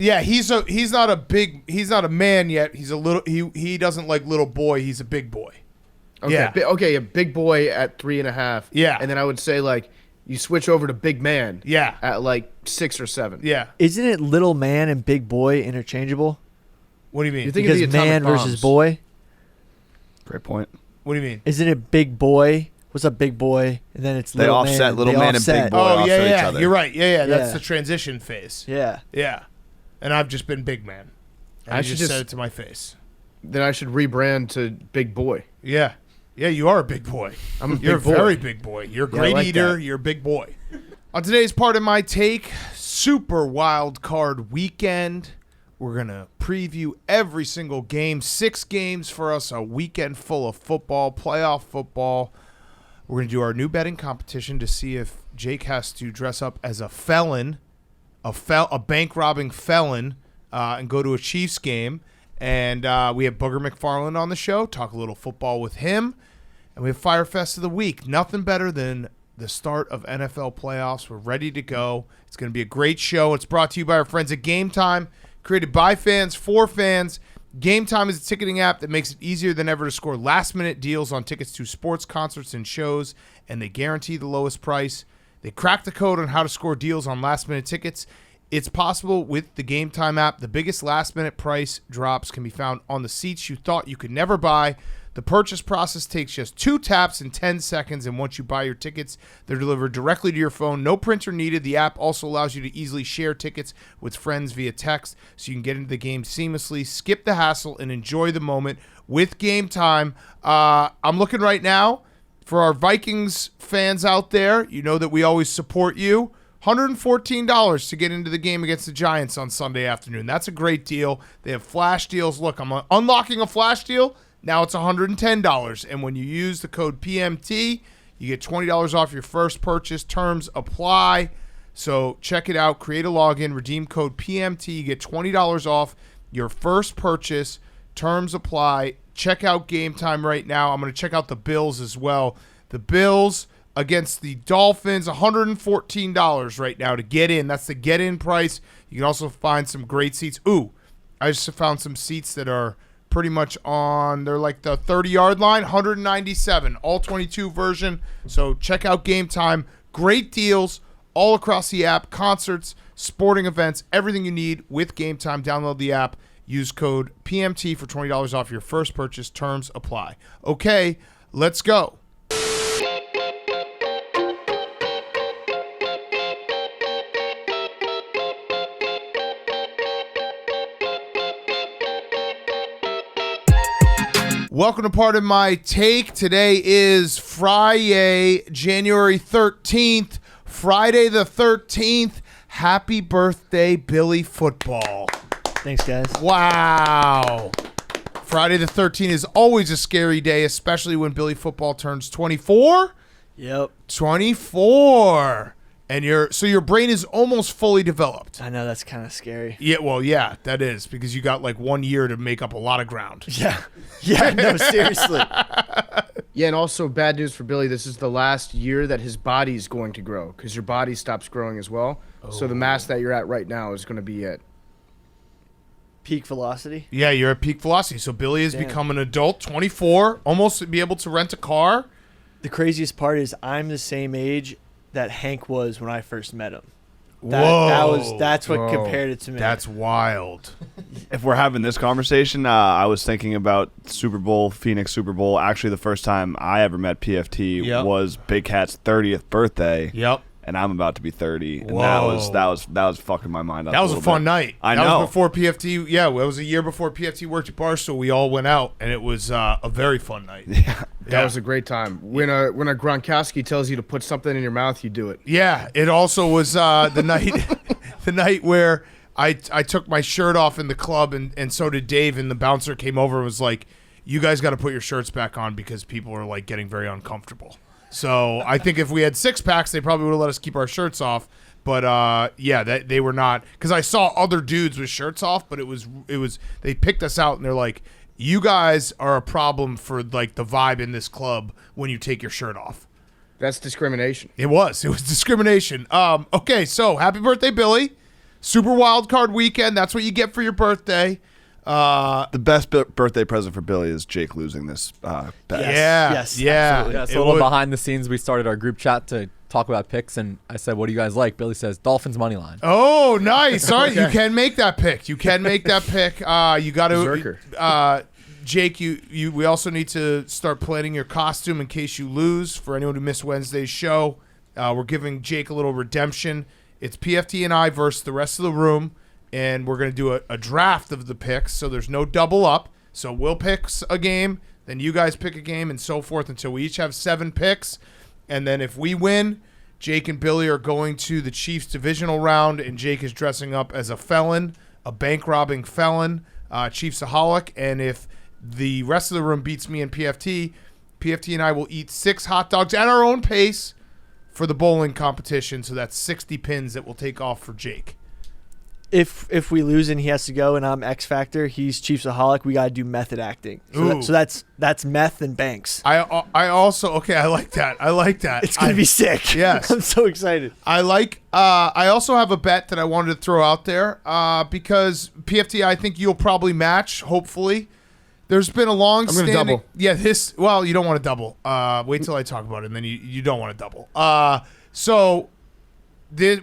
Yeah, he's not a man yet. He's a little. He doesn't like little boy. He's a big boy. Okay, Yeah. a big boy at 3.5. Yeah. And then I would say like you switch over to big man. Yeah. At like 6 or 7. Yeah. Isn't it little man and big boy interchangeable? What do you mean? You think of Because the atomic man bombs. versus boy? Great point. What do you mean? Isn't it big boy? What's up, big boy? And then it's They little offset man. little They man and big offset. boy. Oh offset each yeah. other. You're right. Yeah. That's Yeah. the transition phase. Yeah. Yeah. And I've just been big man. And I I should just just- said it to my face. Then I should rebrand to big boy. Yeah. Yeah, you are a big boy. You're a big boy. very big boy. You're a great like eater. that. You're a big boy. On today's part of my take, super wild card weekend. We're going to preview every single game. 6 games for us, a weekend full of football, playoff football. We're going to do our new betting competition to see if Jake has to dress up as a felon, a bank-robbing felon, and go to a Chiefs game. And we have Booger McFarland on the show, talk a little football with him. And we have Fyre Fest of the week. Nothing better than the start of NFL playoffs. We're ready to go. It's going to be a great show. It's brought to you by our friends at Game Time, created by fans for fans. Game Time is a ticketing app that makes it easier than ever to score last-minute deals on tickets to sports, concerts, and shows, and they guarantee the lowest price. They cracked the code on how to score deals on last-minute tickets. It's possible with the Game Time app. The biggest last-minute price drops can be found on the seats you thought you could never buy. The purchase process takes just 2 taps and 10 seconds, and once you buy your tickets, they're delivered directly to your phone. No printer needed. The app also allows you to easily share tickets with friends via text, so you can get into the game seamlessly, skip the hassle, and enjoy the moment with Game Time. I'm looking right now for our Vikings fans out there. You know that we always support you. $114 to get into the game against the Giants on Sunday afternoon. That's a great deal. They have flash deals. Look, I'm unlocking a flash deal. Now it's $110. And when you use the code PMT, you get $20 off your first purchase. Terms apply. So check it out. Create a login. Redeem code PMT. You get $20 off your first purchase. Terms apply. Check out Game Time right now. I'm going to check out the Bills as well. The Bills against the Dolphins, $114 right now to get in. That's the get-in price. You can also find some great seats. Ooh, I just found some seats that are pretty much on, they're like the 30-yard line, 197, all 22 version. So check out Game Time. Great deals all across the app, concerts, sporting events, everything you need with Game Time. Download the app. Use code PMT for $20 off your first purchase. Terms apply. Okay, let's go. Welcome to Part of My Take. Today is Friday, January 13th. Friday the 13th. Happy birthday, Billy Football. Thanks, guys. Wow. Friday the 13th is always a scary day, especially when Billy Football turns 24. Yep. 24. And your brain is almost fully developed. I know, that's kind of scary. Yeah, well, yeah, that is, because you got like 1 year to make up a lot of ground. Yeah. Yeah, no, seriously. Yeah, and also bad news for Billy. This is the last year that his body is going to grow because your body stops growing as well. So the mass that you're at right now is going to be at Peak velocity. Yeah, you're at peak velocity. So Billy has Damn. become an adult, 24, almost to be able to rent a car. The craziest part is I'm the same age that Hank was when I first met him. Whoa. That's what Whoa. compared it to me. That's wild. If we're having this conversation, I was thinking about Super Bowl, Phoenix Super Bowl. Actually, the first time I ever met PFT Yep. was Big Cat's 30th birthday. Yep. And I'm about to be 30. And Whoa. that was fucking my mind up. That was a little fun bit. night. I that know. was before PFT. Yeah, it was a year before PFT worked at Barstool. We all went out, and it was a very fun night. Yeah. That was a great time. When a Gronkowski tells you to put something in your mouth, you do it. Yeah, it also was the night the night where I took my shirt off in the club, and so did Dave, and the bouncer came over and was like, you guys got to put your shirts back on because people are like getting very uncomfortable. So I think if we had 6-packs, they probably would have let us keep our shirts off. But yeah, they were not, because I saw other dudes with shirts off, but it was they picked us out and they're like, you guys are a problem for like the vibe in this club when you take your shirt off. That's discrimination. It was discrimination. Okay, so happy birthday, Billy. Super Wild Card Weekend. That's what you get for your birthday. The best birthday present for Billy is Jake losing this bet. Yeah. Yes, Yeah. absolutely. Yeah, so It a little would- behind the scenes, we started our group chat to talk about picks, and I said, "What do you guys like?" Billy says, "Dolphins money line." Oh, nice. All right, you can make that pick. You can make that pick. You got to, Jake. We also need to start planning your costume in case you lose. For anyone who missed Wednesday's show, we're giving Jake a little redemption. It's PFT and I versus the rest of the room, and we're going to do a draft of the picks. So there's no double up. So we'll pick a game, then you guys pick a game, and so forth until we each have 7 picks. And then if we win, Jake and Billy are going to the Chiefs divisional round, and Jake is dressing up as a felon, a bank-robbing felon, Chiefsaholic. And if the rest of the room beats me in PFT, PFT and I will eat 6 hot dogs at our own pace for the bowling competition. So that's 60 pins that we'll take off for Jake. If we lose and he has to go and I'm X Factor, he's Chiefsaholic. We gotta do method acting. Ooh. So that's meth and banks. I also okay. I like that. It's gonna be sick. Yes. I'm so excited. I also have a bet that I wanted to throw out there because PFT, I think you'll probably match, hopefully. There's been a long I'm gonna standing. double. Yeah, you don't want to double. Wait till I talk about it, and then you don't want to double.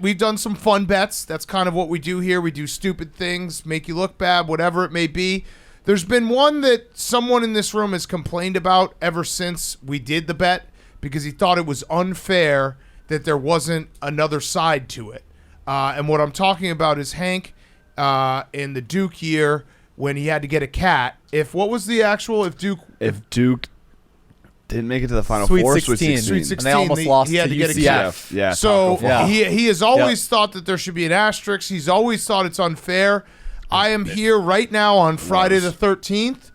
We've done some fun bets. That's kind of what we do here. We do stupid things, make you look bad, whatever it may be. There's been one that someone in this room has complained about ever since we did the bet because he thought it was unfair that there wasn't another side to it. And what I'm talking about is Hank in the Duke year when he had to get a cat. If Duke Didn't make it to the Final Sweet Four. 16. Sweet 16, And they almost lost he had to to get a UCF. cat. Yeah. So Taco Yeah. he has always thought that there should be an asterisk. He's always thought it's unfair. I am here right now on Friday the 13th,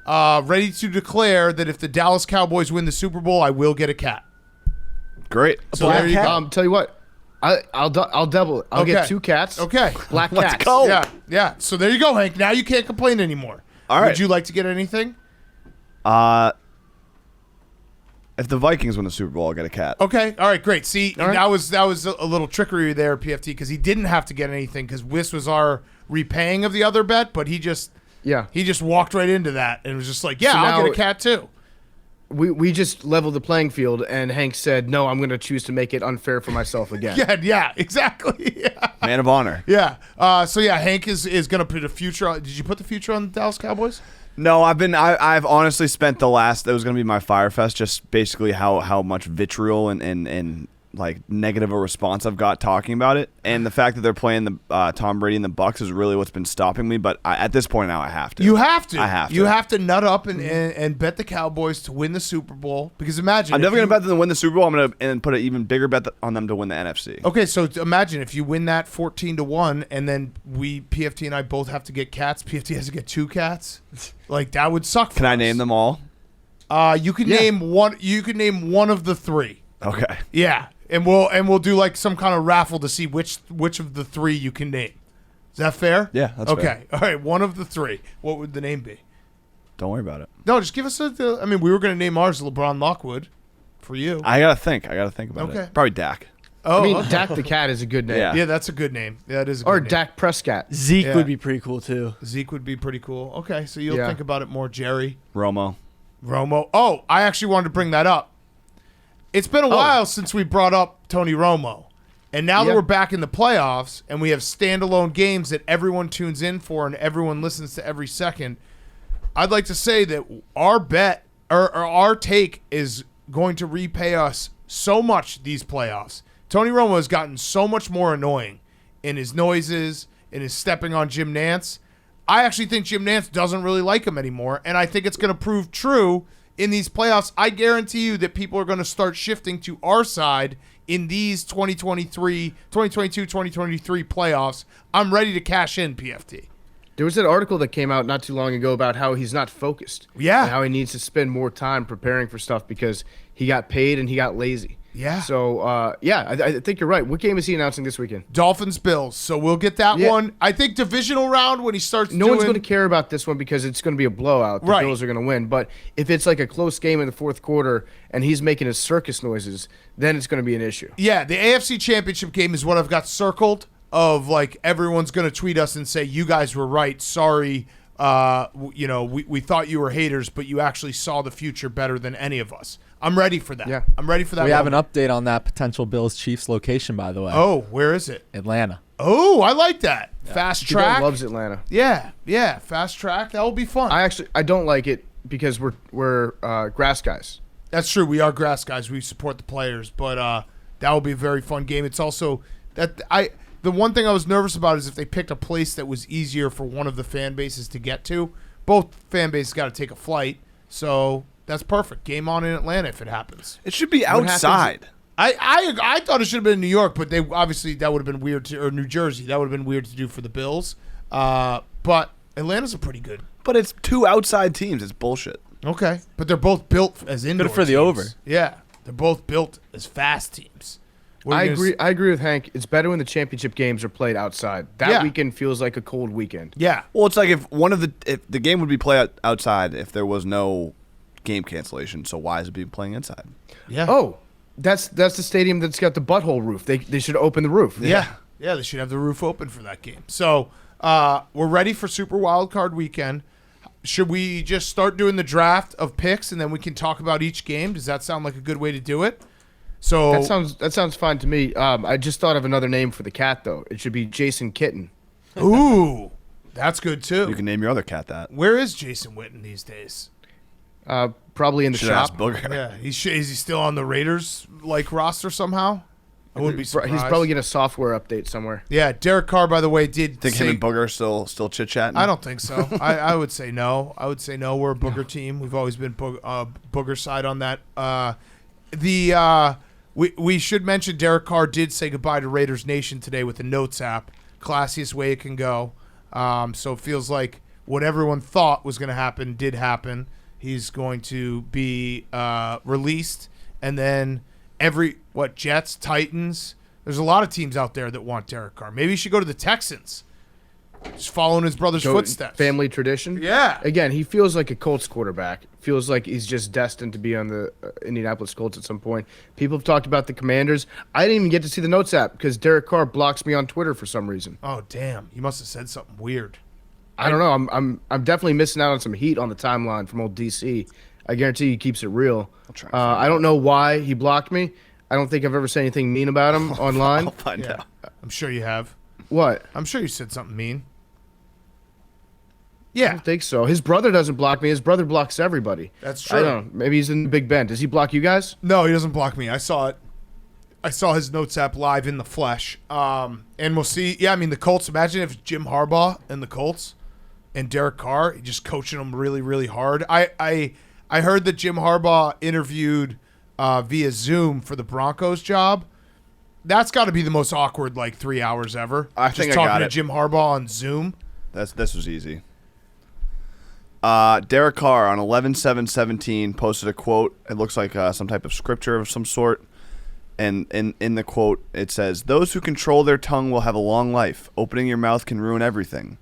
ready to declare that if the Dallas Cowboys win the Super Bowl, I will get a cat. Great. So there you go. Tell you what, I'll double it. I'll Okay. get 2 cats. Okay. Black cats. go. Yeah. So there you go, Hank. Now you can't complain anymore. All right. Would you like to get anything? If the Vikings win the Super Bowl, I'll get a cat. Okay. All right. Great. See, All right. that was a little trickery there, PFT, because he didn't have to get anything because this was our repaying of the other bet, but he just walked right into that and was just like, yeah, So I'll now- get a cat too. We just leveled the playing field, and Hank said, "No, I'm going to choose to make it unfair for myself again." Yeah. Exactly. Yeah. Man of honor. Yeah. So yeah, Hank is going to put a future on. Did you put the future on the Dallas Cowboys? No, I've honestly spent the last. That was going to be my Fyre Fest. Just basically how much vitriol and like negative a response I've got talking about it, and the fact that they're playing the Tom Brady and the Bucks is really what's been stopping me. But at this point now, I have to. You have to. I have to. You have to nut up and bet the Cowboys to win the Super Bowl because imagine. I'm if definitely you- going to bet them to win the Super Bowl. I'm going to put an even bigger bet on them to win the NFC. Okay, so imagine if you win that 14-1, and then PFT and I both have to get cats. PFT has to get 2 cats. Like that would suck. For Can I us. name them all? You can name one. You can name one of the 3. Okay. Yeah, and we'll do like some kind of raffle to see which of the 3 you can name. Is that fair? Yeah, that's okay. fair. All right, one of the 3. What would the name be? Don't worry about it. No, just give us I mean, we were going to name ours LeBron Lockwood for you. I gotta think about Okay. it. Probably Dak. Oh, I mean, okay. Dak the cat is a good name. Yeah. Yeah, that's a good name. That is a good Or name. Dak Prescott. Zeke Yeah. would be pretty cool too. Zeke would be pretty cool. Okay, so you'll Yeah. think about it more, Jerry. Romo. Romo. Oh, I actually wanted to bring that up. It's been a while since we brought up Tony Romo. And now that Yeah. we're back in the playoffs and we have standalone games that everyone tunes in for and everyone listens to every second, I'd like to say that our bet or our take is going to repay us so much these playoffs. Tony Romo has gotten so much more annoying in his noises, in his stepping on Jim Nantz. I actually think Jim Nantz doesn't really like him anymore, and I think it's going to prove true in these playoffs. I guarantee you that people are going to start shifting to our side in these 2022, 2023 playoffs. I'm ready to cash in, PFT. There was an article that came out not too long ago about how he's not focused. Yeah. And how he needs to spend more time preparing for stuff because he got paid and he got lazy. Yeah. So, I think you're right. What game is he announcing this weekend? Dolphins, Bills. So we'll get that Yeah. one. I think divisional round when he starts No doing... one's going to care about this one because it's going to be a blowout. The Right. Bills are going to win. But if it's like a close game in the fourth quarter and he's making his circus noises, then it's going to be an issue. Yeah, the AFC Championship game is what I've got circled. of like everyone's going to tweet us and say you guys were right. Sorry, we thought you were haters, but you actually saw the future better than any of us. I'm ready for that. Yeah. I'm ready for that. We have an update on that potential Bills Chiefs location, by the way. Oh, where is it? Atlanta. Oh, I like that. Fast T-Dog track. loves Atlanta. Yeah, fast track. That will be fun. I don't like it because we're grass guys. That's true. We are grass guys. We support the players, but that will be a very fun game. It's also the one thing I was nervous about is if they picked a place that was easier for one of the fan bases to get to. Both fan bases got to take a flight, so that's perfect. Game on in Atlanta if it happens. It should be outside. I thought it should have been in New York, but they obviously that would have been weird or New Jersey. That would have been weird to do for the Bills. But Atlanta's a pretty good. But it's two outside teams. It's bullshit. Okay, but they're both built as indoor for the teams. over. Yeah, they're both built as fast teams. I agree with Hank. It's better when the championship games are played outside. That weekend feels like a cold weekend. Yeah. Well, it's like if the game would be played outside if there was no game cancellation. So why is it being playing inside? Yeah. Oh, that's the stadium that's got the butthole roof. They should open the roof. Yeah. Yeah, they should have the roof open for that game. So we're ready for Super Wildcard Weekend. Should we just start doing the draft of picks and then we can talk about each game? Does that sound like a good way to do it? So that sounds fine to me. I just thought of another name for the cat though. It should be Jason Kitten. Ooh, that's good too. You can name your other cat that. Where is Jason Witten these days? Probably in the Should shop. ask Booger. Yeah, is he still on the Raiders roster somehow? I wouldn't be surprised. He's probably getting a software update somewhere. Yeah, Derek Carr, by the way, did Think him and Booger are still chit chatting? I don't think so. I would say no. I would say no. We're a Booger team. We've always been Booger side on that. We should mention Derek Carr did say goodbye to Raiders Nation today with the Notes app. Classiest way it can go. So it feels like what everyone thought was going to happen did happen. He's going to be released, and then Jets, Titans. There's a lot of teams out there that want Derek Carr. Maybe he should go to the Texans. Just following his brother's footsteps. Family tradition. Yeah. Again, he feels like a Colts quarterback. Feels like he's just destined to be on the Indianapolis Colts at some point. People have talked about the Commanders. I didn't even get to see the Notes app because Derek Carr blocks me on Twitter for some reason. Oh damn! You must have said something weird. I don't know. I'm definitely missing out on some heat on the timeline from old DC. I guarantee he keeps it real. I don't know why he blocked me. I don't think I've ever said anything mean about him online. I'll find out. I'm sure you have. What? I'm sure you said something mean. I Yeah, don't think so. His brother doesn't block me. His brother blocks everybody. that's true. I don't know. Maybe he's in the Big Ben. Does he block you guys? No, he doesn't block me. I saw it. I saw his Notes app live in the flesh. And we'll see. Yeah, I mean the Colts. Imagine if Jim Harbaugh and the Colts and Derek Carr just coaching them really, really hard. I heard that Jim Harbaugh interviewed via Zoom for the Broncos job. That's got to be the most awkward 3 hours ever. I just think I talking got to it. Jim Harbaugh on Zoom. This was easy. Derek Carr on 11/7/17 posted a quote. It looks like some type of scripture of some sort. And in the quote, it says, "Those who control their tongue will have a long life. Opening your mouth can ruin everything.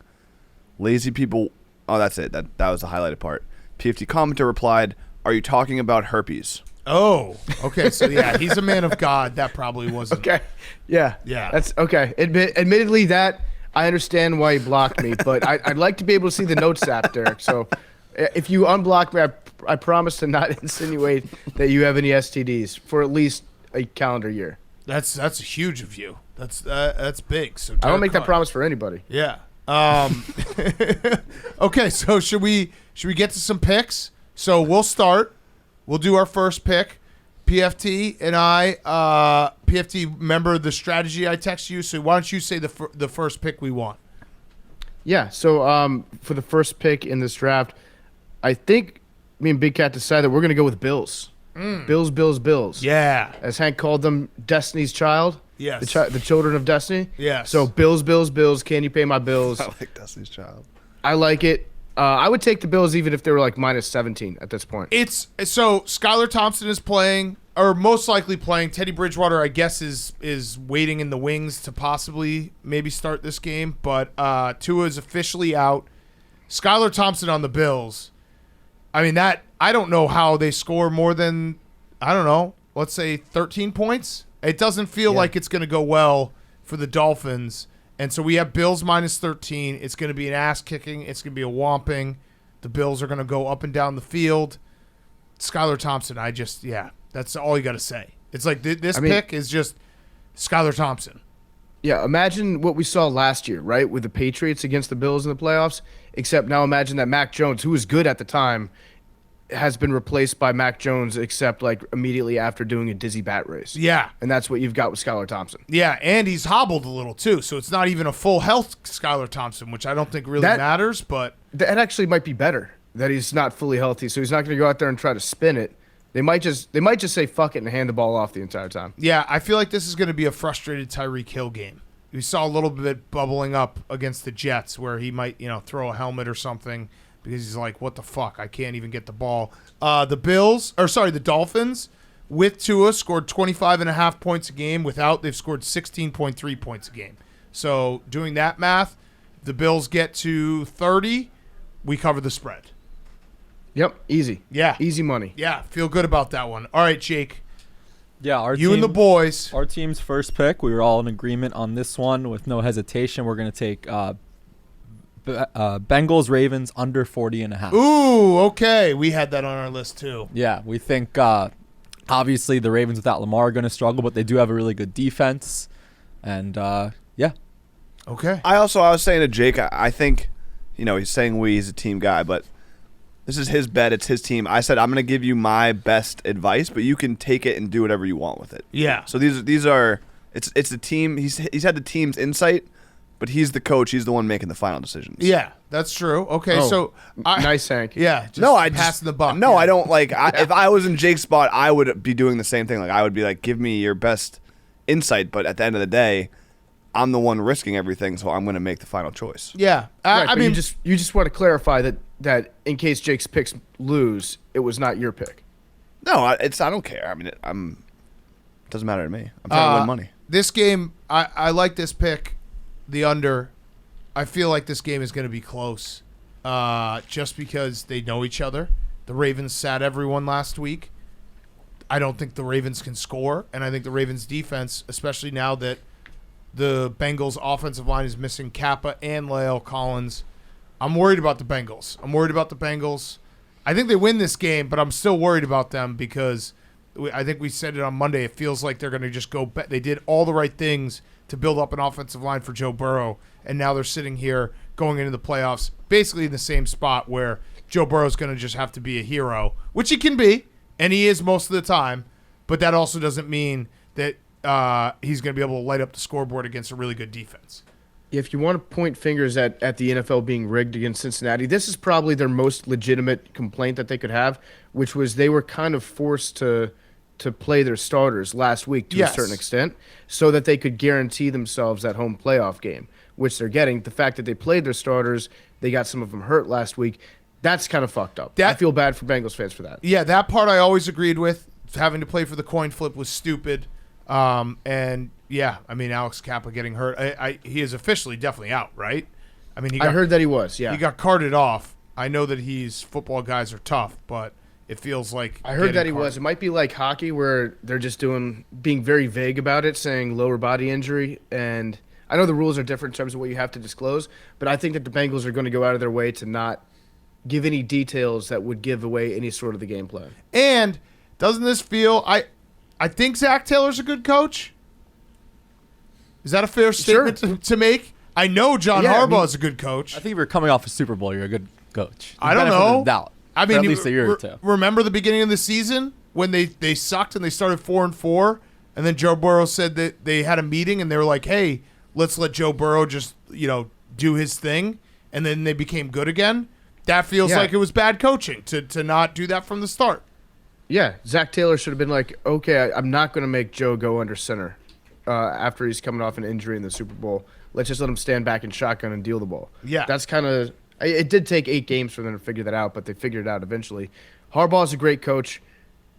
Lazy people..." Oh, that's it. That was the highlighted part. PFT commenter replied, "Are you talking about herpes?" Oh, okay. So, yeah, he's a man of God. That probably wasn't. Okay. Yeah. Yeah. That's okay. Admittedly, that I understand why he blocked me, but I'd like to be able to see the Notes app, Derek. So if you unblock me, I promise to not insinuate that you have any STDs for at least a calendar year. That's huge of you. That's big. So I don't make Derek that Carr. promise for anybody. Yeah. Okay, so should we get to some picks? So we'll start. We'll do our first pick. PFT and I, PFT, remember the strategy I text you? So why don't you say the first pick we want? Yeah. So for the first pick in this draft, I think me and Big Cat decided that we're going to go with Bills. Bills. Yeah. As Hank called them, Destiny's Child. Yes. The children of Destiny. Yes. So Bills. Can you pay my bills? I like Destiny's Child. I like it. I would take the Bills even if they were minus 17 at this point. It's so Skylar Thompson is playing, or most likely playing. Teddy Bridgewater, I guess, is waiting in the wings to possibly maybe start this game. But Tua is officially out. Skylar Thompson on the Bills. I mean, I don't know how they score more than, I don't know, let's say 13 points. It doesn't feel like it's going to go well for the Dolphins. And so we have Bills minus 13. It's going to be an ass kicking. It's going to be a whomping. The Bills are going to go up and down the field. Skylar Thompson, that's all you got to say. It's like this pick is just Skylar Thompson. Yeah, imagine what we saw last year, right, with the Patriots against the Bills in the playoffs, except now imagine that Mac Jones, who was good at the time, has been replaced by Mac Jones, except like immediately after doing a dizzy bat race. Yeah. And that's what you've got with Skylar Thompson. Yeah, and he's hobbled a little too, so it's not even a full health Skylar Thompson, which I don't think really matters, but that actually might be better, that he's not fully healthy, so he's not going to go out there and try to spin it. They might just say fuck it and hand the ball off the entire time. yeah, I feel like this is going to be a frustrated Tyreek Hill game. We saw a little bit bubbling up against the Jets where he might, throw a helmet or something because he's like, what the fuck? I can't even get the ball. The Dolphins with Tua scored 25.5 points a game. Without, they've scored 16.3 points a game. So doing that math, if the Bills get to 30, we cover the spread. Yep, easy. Yeah. Easy money. Yeah, feel good about that one. All right, Jake. Yeah, And the boys. Our team's first pick. We were all in agreement on this one with no hesitation. We're going to take Bengals Ravens under 40.5. Ooh, okay. We had that on our list too. Yeah, we think obviously the Ravens without Lamar are going to struggle, but they do have a really good defense. And yeah. Okay. I was saying to Jake, I think, he's saying he's a team guy, but this is his bet. It's his team. I said I'm going to give you my best advice, but you can take it and do whatever you want with it. Yeah. So these are it's the team. He's had the team's insight, but he's the coach. He's the one making the final decisions. Yeah, that's true. Okay, so nice, Hank. Yeah. Just No, I passing the buck. No, Yeah. I don't like. If I was in Jake's spot, I would be doing the same thing. Like I would be like, give me your best insight, but at the end of the day, I'm the one risking everything, so I'm going to make the final choice. Yeah. Right, I but mean, you just want to clarify that in case Jake's picks lose, it was not your pick. No, I don't care. I mean, it doesn't matter to me. I'm trying to win money. this game, I like this pick, the under. I feel like this game is going to be close, just because they know each other. The Ravens sat everyone last week. I don't think the Ravens can score, and I think the Ravens' defense, especially now that the Bengals' offensive line is missing Kappa and La'el Collins, I'm worried about the Bengals. I think they win this game, but I'm still worried about them because I think we said it on Monday. It feels like they're going to just go. They did all the right things to build up an offensive line for Joe Burrow, and now they're sitting here going into the playoffs basically in the same spot where Joe Burrow's going to just have to be a hero, which he can be, and he is most of the time, but that also doesn't mean that he's going to be able to light up the scoreboard against a really good defense. If you want to point fingers at the NFL being rigged against Cincinnati, this is probably their most legitimate complaint that they could have, which was they were kind of forced to play their starters last week to a certain extent so that they could guarantee themselves that home playoff game, which they're getting. The fact that they played their starters, they got some of them hurt last week, that's kind of fucked up. I feel bad for Bengals fans for that. Yeah, that part I always agreed with. Having to play for the coin flip was stupid. And yeah, I mean, Alex Kappa getting hurt. He is officially definitely out, right? I mean, I heard that he was, yeah. He got carted off. I know that football guys are tough, but it feels like I heard that he was. It might be like hockey where they're just being very vague about it, saying lower body injury. And I know the rules are different in terms of what you have to disclose, but I think that the Bengals are going to go out of their way to not give any details that would give away any sort of the game plan. And doesn't this feel I think Zach Taylor's a good coach. Is that a fair statement to make? I know John Harbaugh is a good coach. I think if you're coming off a Super Bowl, you're a good coach. I don't know. Doubt. I mean, at least a year or two. Remember the beginning of the season when they sucked and they started 4-4, and then Joe Burrow said that they had a meeting and they were like, "Hey, let's let Joe Burrow just do his thing," and then they became good again. That feels like it was bad coaching to not do that from the start. Yeah, Zach Taylor should have been like, okay, I'm not going to make Joe go under center after he's coming off an injury in the Super Bowl. Let's just let him stand back in shotgun and deal the ball. Yeah. That's kind of – it did take 8 games for them to figure that out, but they figured it out eventually. Harbaugh's a great coach.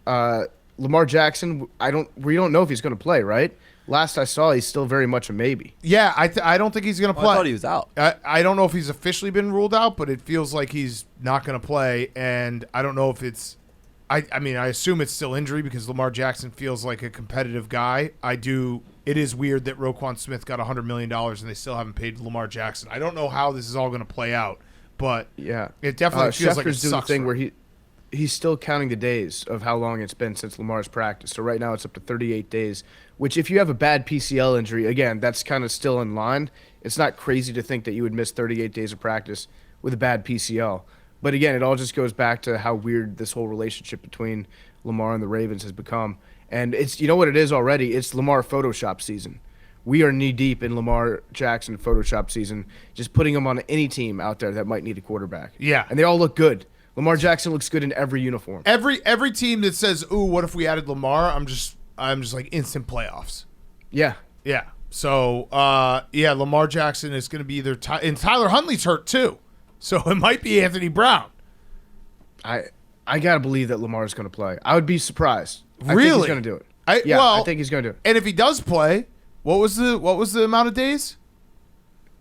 Lamar Jackson, we don't know if he's going to play, right? Last I saw, he's still very much a maybe. Yeah, I don't think he's going to play. I thought he was out. I don't know if he's officially been ruled out, but it feels like he's not going to play, and I don't know if it's – I mean, I assume it's still injury because Lamar Jackson feels like a competitive guy. I do it is weird that Roquan Smith got $100 million and they still haven't paid Lamar Jackson. I don't know how this is all going to play out, but it definitely feels like it Schefter's doing the sucks thing for where him. he's still counting the days of how long it's been since Lamar's practiced. So right now it's up to 38 days, which if you have a bad PCL injury, again, that's kind of still in line. It's not crazy to think that you would miss 38 days of practice with a bad PCL. But again, it all just goes back to how weird this whole relationship between Lamar and the Ravens has become. And it's, you know what it is already? It's Lamar Photoshop season. We are knee-deep in Lamar Jackson Photoshop season, just putting him on any team out there that might need a quarterback. Yeah. And they all look good. Lamar Jackson looks good in every uniform. Every team that says, "Ooh, what if we added Lamar?" I'm just like instant playoffs. Yeah. Yeah. So, Lamar Jackson is going to be either and Tyler Huntley's hurt too. So it might be Anthony Brown. I got to believe that Lamar's going to play. I would be surprised. I Really? think he's going to do it. I think he's going to do it. And if he does play, what was the amount of days?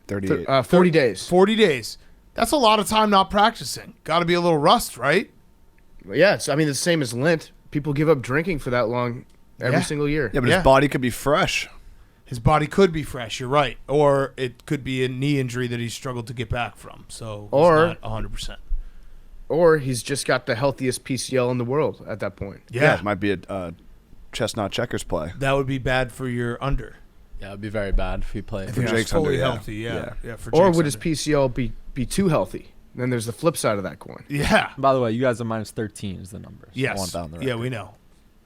38. 40 days. 40 days. That's a lot of time not practicing. Got to be a little rust, right? Yeah, it's the same as Lint. People give up drinking for that long every single year. Yeah, but Yeah. his body could be fresh. His body could be fresh. You're right, or it could be a knee injury that he struggled to get back from. So, Or- it's not 100%. Or he's just got the healthiest PCL in the world at that point. Yeah, it might be a chestnut checkers play. that would be bad for your under. Yeah, it'd be very bad if he played. If For he was Jake's fully under, yeah. healthy, yeah. For Or Jake's would his under. PCL be too healthy? Then there's the flip side of that coin. Yeah. By the way, you guys are minus 13 is the numbers. I Yes. want that on the Yeah, record. we know.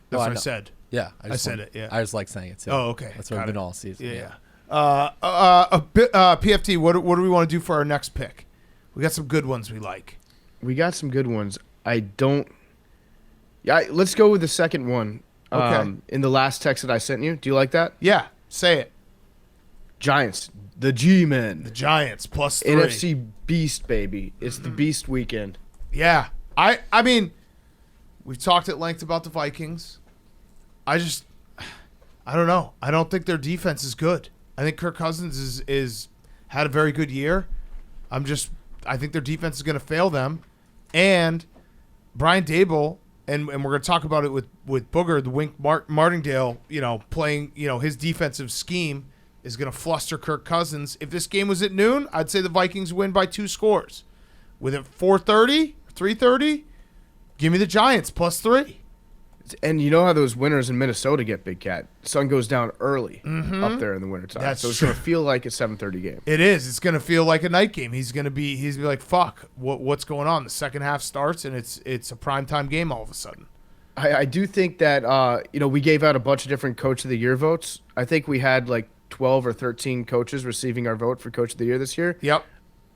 That's Oh, I what I know. said. Yeah, I said it, yeah. I just like saying it too. Oh, okay. That's what Got I've been it. all season. Yeah. PFT. What do we want to do for our next pick? We got some good ones we like. We got some good ones. Let's go with the second one. Okay. In the last text that I sent you. Do you like that? Yeah. Say it. Giants. The G-Men. The Giants +3. NFC Beast, baby. It's the Beast weekend. Yeah. I mean, we've talked at length about the Vikings. I don't know. I don't think their defense is good. I think Kirk Cousins is had a very good year. I think their defense is going to fail them. And Brian Dable, and we're going to talk about it with Booger, the Wink Martindale, playing, his defensive scheme is going to fluster Kirk Cousins. If this game was at noon, I'd say the Vikings win by 2 scores. With it 4:30, 3:30, give me the Giants +3. And you know how those winters in Minnesota get, Big Cat? Sun goes down early up there in the wintertime. That's so it's true. going to feel like a 7:30 game. It is. It's going to feel like a night game. He's going to be like, fuck, what's going on? The second half starts, and it's a primetime game all of a sudden. I do think that, we gave out a bunch of different Coach of the Year votes. I think we had like 12 or 13 coaches receiving our vote for Coach of the Year this year. Yep.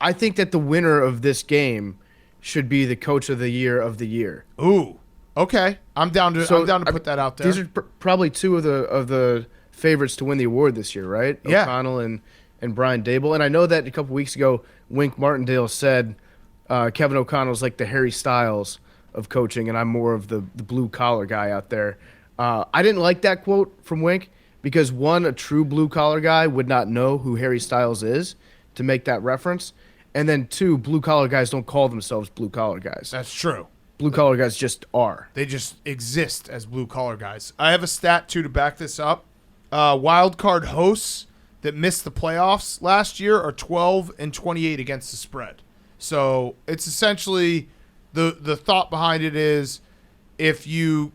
I think that the winner of this game should be the Coach of the Year. Ooh. Okay. I'm down to put that out there. These are probably two of the favorites to win the award this year, right? Yeah. O'Connell and Brian Dable. And I know that a couple weeks ago, Wink Martindale said Kevin O'Connell's like the Harry Styles of coaching, and I'm more of the blue-collar guy out there. I didn't like that quote from Wink because, one, a true blue-collar guy would not know who Harry Styles is to make that reference. And then, two, blue-collar guys don't call themselves blue-collar guys. That's true. Blue-collar guys just are. They just exist as blue-collar guys. I have a stat, too, to back this up. Wild card hosts that missed the playoffs last year are 12-28 against the spread. So it's essentially the thought behind it is if you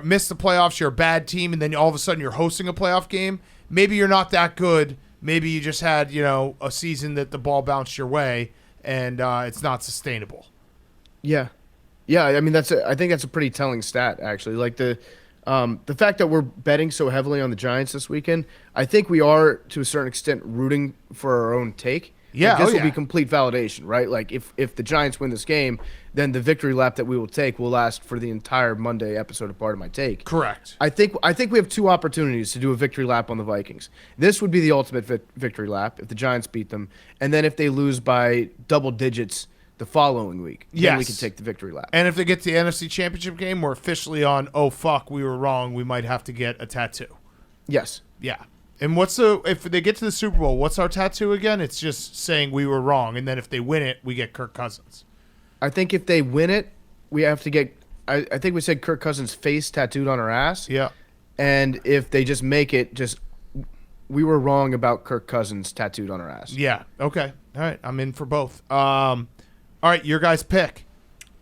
miss the playoffs, you're a bad team, and then all of a sudden you're hosting a playoff game, maybe you're not that good. Maybe you just had, a season that the ball bounced your way, and it's not sustainable. Yeah. Yeah, I mean I think that's a pretty telling stat actually. Like the fact that we're betting so heavily on the Giants this weekend, I think we are to a certain extent rooting for our own take. Yeah, Like, this oh, will yeah. be complete validation, right? Like if the Giants win this game, then the victory lap that we will take will last for the entire Monday episode of Part of My Take. Correct. I think we have 2 opportunities to do a victory lap on the Vikings. This would be the ultimate victory lap if the Giants beat them, and then if they lose by double digits the following week, then we Yes. can take the victory lap. And if they get to the NFC Championship game, we're officially on, oh, fuck, we were wrong. We might have to get a tattoo. Yes. Yeah. And if they get to the Super Bowl, what's our tattoo again? It's just saying we were wrong. And then if they win it, we get Kirk Cousins. I think if they win it, we have to get I think we said Kirk Cousins' face tattooed on our ass. Yeah. And if they just make it, just we were wrong about Kirk Cousins tattooed on our ass. Yeah. Okay. All right. I'm in for both. All right. Your guys' pick.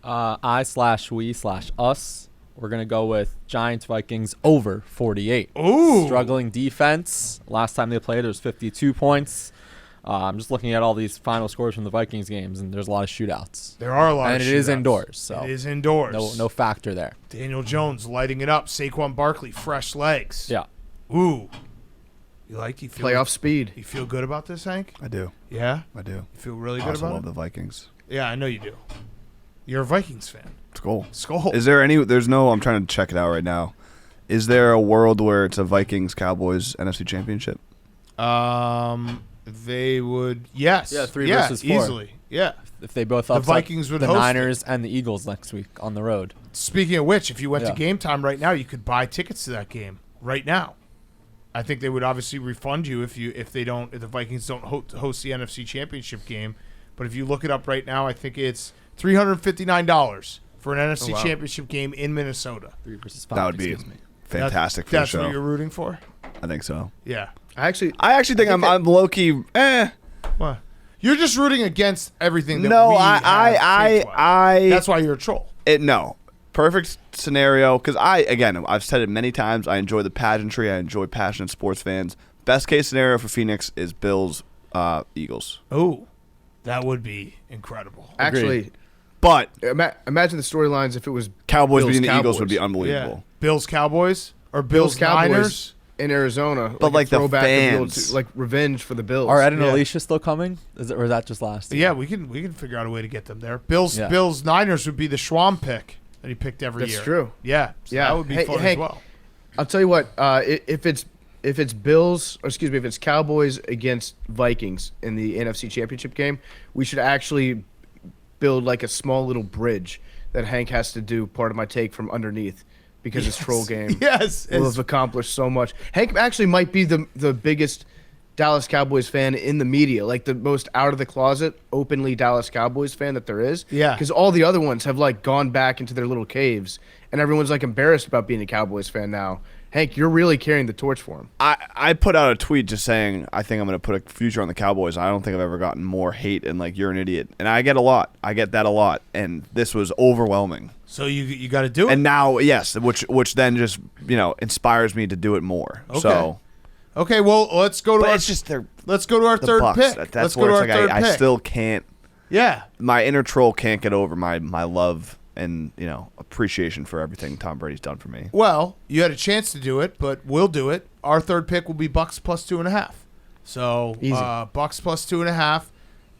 I/we/us. We're going to go with Giants Vikings over 48. Ooh. Struggling defense. Last time they played, it was 52 points. I'm just looking at all these final scores from the Vikings games, and there's a lot of shootouts. There are a lot And of it is shootouts. indoors. So It is indoors. no factor there. Daniel Jones lighting it up. Saquon Barkley, fresh legs. Yeah. Ooh. You feel Playoff speed. You feel good about this, Hank? I do. Yeah? I do. You feel really I good also about love it? the Vikings. Yeah, I know you do. You're a Vikings fan. Skull. Skull. Is there any? There's no. I'm trying to check it out right now. Is there a world where it's a Vikings Cowboys NFC Championship? They would. Yes. Yeah, 3 versus 4. Easily. Yeah. If they both The upset Vikings would the host it. Niners and the Eagles next week on the road. Speaking of which, if you went to Yeah. Game Time right now, you could buy tickets to that game right now. I think they would obviously refund you if the Vikings don't host the NFC Championship game. But if you look it up right now, I think it's $359 for an NFC wow. Championship game in Minnesota. 3 versus 5. That would be excuse me. fantastic for That's the show. what you're rooting for. I think so. Yeah. I actually think I'm low key. What? You're just rooting against everything. That No, we I have faith-wise. That's why you're a troll. No. Perfect scenario, because I've said it many times, I enjoy the pageantry, I enjoy passionate sports fans. Best case scenario for Phoenix is Bills, Eagles. Oh, that would be incredible. actually But imagine the storylines if it was Cowboys Bills, beating the Eagles Cowboys. would be Yeah. unbelievable. Bills Cowboys or Bills Cowboys Niners. in Arizona. But, like, a the throwback of old fans. like revenge for the Bills. Are Ed and Yeah. Alicia still coming? Or is that just last year? Yeah, we can figure out a way to get them there. Bills Yeah. Bills Niners would be the Schwam pick that he picked every That's year. true. Yeah, so Yeah. that would be Hey, fun as Hank, well. I'll tell you what. If it's Bills, or excuse me, if it's Cowboys against Vikings in the NFC Championship game, we should actually build like a small little bridge that Hank has to do. Part of my take from underneath, because his troll game Yes, will have accomplished so much. Hank actually might be the biggest Dallas Cowboys fan in the media, like the most out of the closet, openly Dallas Cowboys fan that there is. Yeah. Because all the other ones have like gone back into their little caves, and everyone's like embarrassed about being a Cowboys fan now. Hank, you're really carrying the torch for him. I put out a tweet just saying I think I'm going to put a future on the Cowboys. I don't think I've ever gotten more hate and like you're an idiot. And I get a lot. I get that a lot. And this was overwhelming. So you got to do it. And now, yes, which then just, inspires me to do it more. Okay. So, Okay, well let's go to but our it's just the third Bucks. pick. That's Let's go where to it's our like third I pick. still can't. Yeah. My inner troll can't get over my love and appreciation for everything Tom Brady's done for me. Well, you had a chance to do it, but we'll do it. Our third pick will be Bucks plus 2.5. So Easy. Bucks plus 2.5.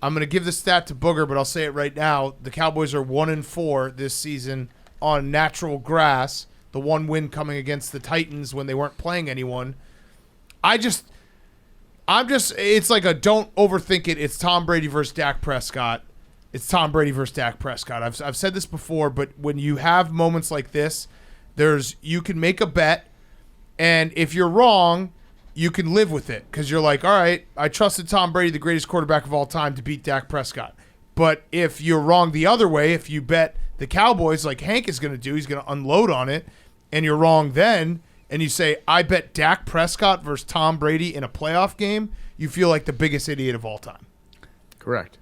I'm going to give the stat to Booger, but I'll say it right now. The Cowboys are 1-4 this season on natural grass. The one win coming against the Titans when they weren't playing anyone. It's like a don't overthink it. It's Tom Brady versus Dak Prescott. It's Tom Brady versus Dak Prescott. I've said this before, but when you have moments like this, you can make a bet, and if you're wrong, you can live with it because you're like, all right, I trusted Tom Brady, the greatest quarterback of all time, to beat Dak Prescott. But if you're wrong the other way, if you bet the Cowboys like Hank is going to do, he's going to unload on it, and you're wrong then, and you say, I bet Dak Prescott versus Tom Brady in a playoff game, you feel like the biggest idiot of all time. Correct.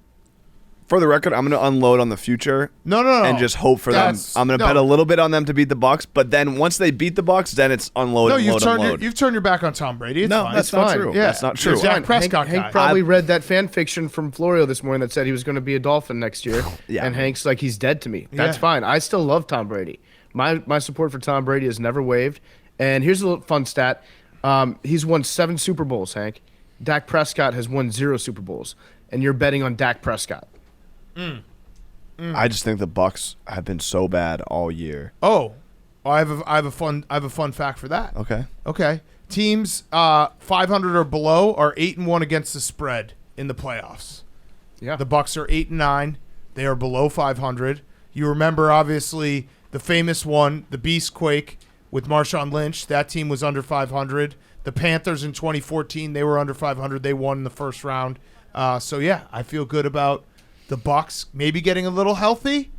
For the record, I'm going to unload on the future. No. And just hope for them. I'm going to bet a little bit on them to beat the Bucks, but then once they beat the Bucks, then it's unload. No, unload. you've turned your back on Tom Brady. It's No, fine. that's It's not fine. true. Yeah. That's not true. You're Dak Prescott Hank guy. probably read that fan fiction from Florio this morning that said he was going to be a Dolphin next year. Yeah. And Hank's like, he's dead to me. That's Yeah. fine. I still love Tom Brady. My support for Tom Brady has never waived. And here's a little fun stat. He's won 7 Super Bowls, Hank. Dak Prescott has won 0 Super Bowls. And you're betting on Dak Prescott. I just think the Bucks have been so bad all year. Oh, I have a fun fact for that. Okay. Okay, teams 500 or below are 8-1 against the spread in the playoffs. Yeah. The Bucks are 8-9. They are below 500. You remember obviously the famous one, the Beastquake with Marshawn Lynch. That team was under 500. The Panthers in 2014, they were under 500. They won in the first round. So yeah, I feel good about the Bucks maybe getting a little healthy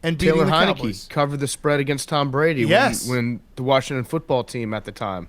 and beating Taylor the Heineke Cowboys. covered the spread against Tom Brady Yes. when the Washington football team at the time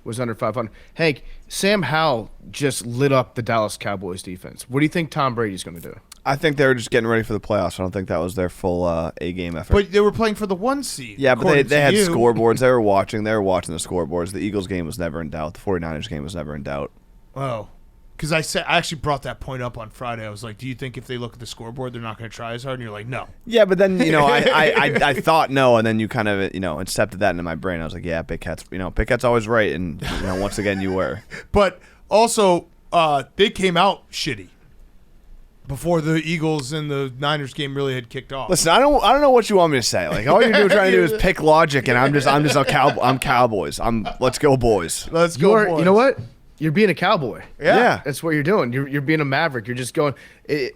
was under 500. Hank, Sam Howell just lit up the Dallas Cowboys defense. What do you think Tom Brady's going to do? I think they were just getting ready for the playoffs. I don't think that was their full A-game effort. But they were playing for the 1 seed. Yeah, but according they to had you. scoreboards. They were watching the scoreboards. The Eagles game was never in doubt. The 49ers game was never in doubt. Oh. Because I actually brought that point up on Friday. I was like, do you think if they look at the scoreboard, they're not going to try as hard? And you're like, no. Yeah, but then, I thought no, and then you kind of, accepted that into my brain. I was like, yeah, Big Cat's always right. And, once again, you were. But also, they came out shitty before the Eagles and the Niners game really had kicked off. Listen, I don't know what you want me to say. Like, all you're trying to do is pick logic, and I'm Cowboys. Let's go, boys. Let's go, boys. You know what? You're being a cowboy. Yeah. That's what you're doing. You're being a maverick. You're just going.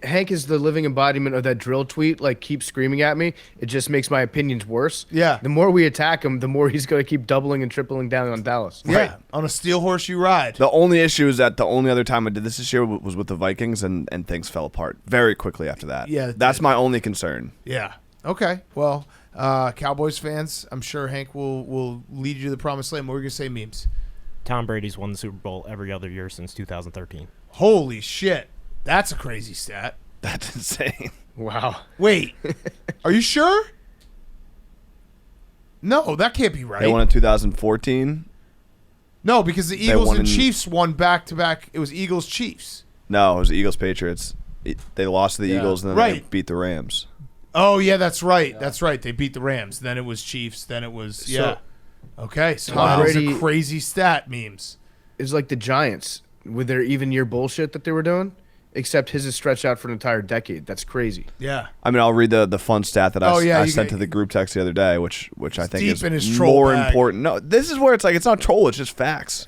Hank is the living embodiment of that drill tweet. Like, keep screaming at me. It just makes my opinions worse. Yeah. The more we attack him, the more he's going to keep doubling and tripling down on Dallas. Yeah. Right. On a steel horse you ride. The only issue is that the only other time I did this year was with the Vikings, and things fell apart very quickly after that. Yeah. That's my only concern. Yeah. Okay. Well, Cowboys fans, I'm sure Hank will lead you to the promised land. What were you going to say, memes? Tom Brady's won the Super Bowl every other year since 2013. Holy shit. That's a crazy stat. That's insane. Wow. Wait. Are you sure? No, that can't be right. They won in 2014. No, because the Eagles won and in- Chiefs won back-to-back. It was Eagles-Chiefs. No, it was the Eagles-Patriots. They lost to the Eagles, and then they Right. beat the Rams. Oh, yeah, that's right. That's right. They beat the Rams. Then it was Chiefs. Then it was, yeah. Okay, so Tom that is Brady- a crazy stat, memes. It's like the Giants with their even year bullshit that they were doing, except his is stretched out for an entire decade. That's crazy. Yeah. I mean, I'll read the fun stat that Oh, yeah, I you sent got- to the group text the other day, which I think deep in his is troll more bag. important. No, this is where it's like it's not troll; it's just facts.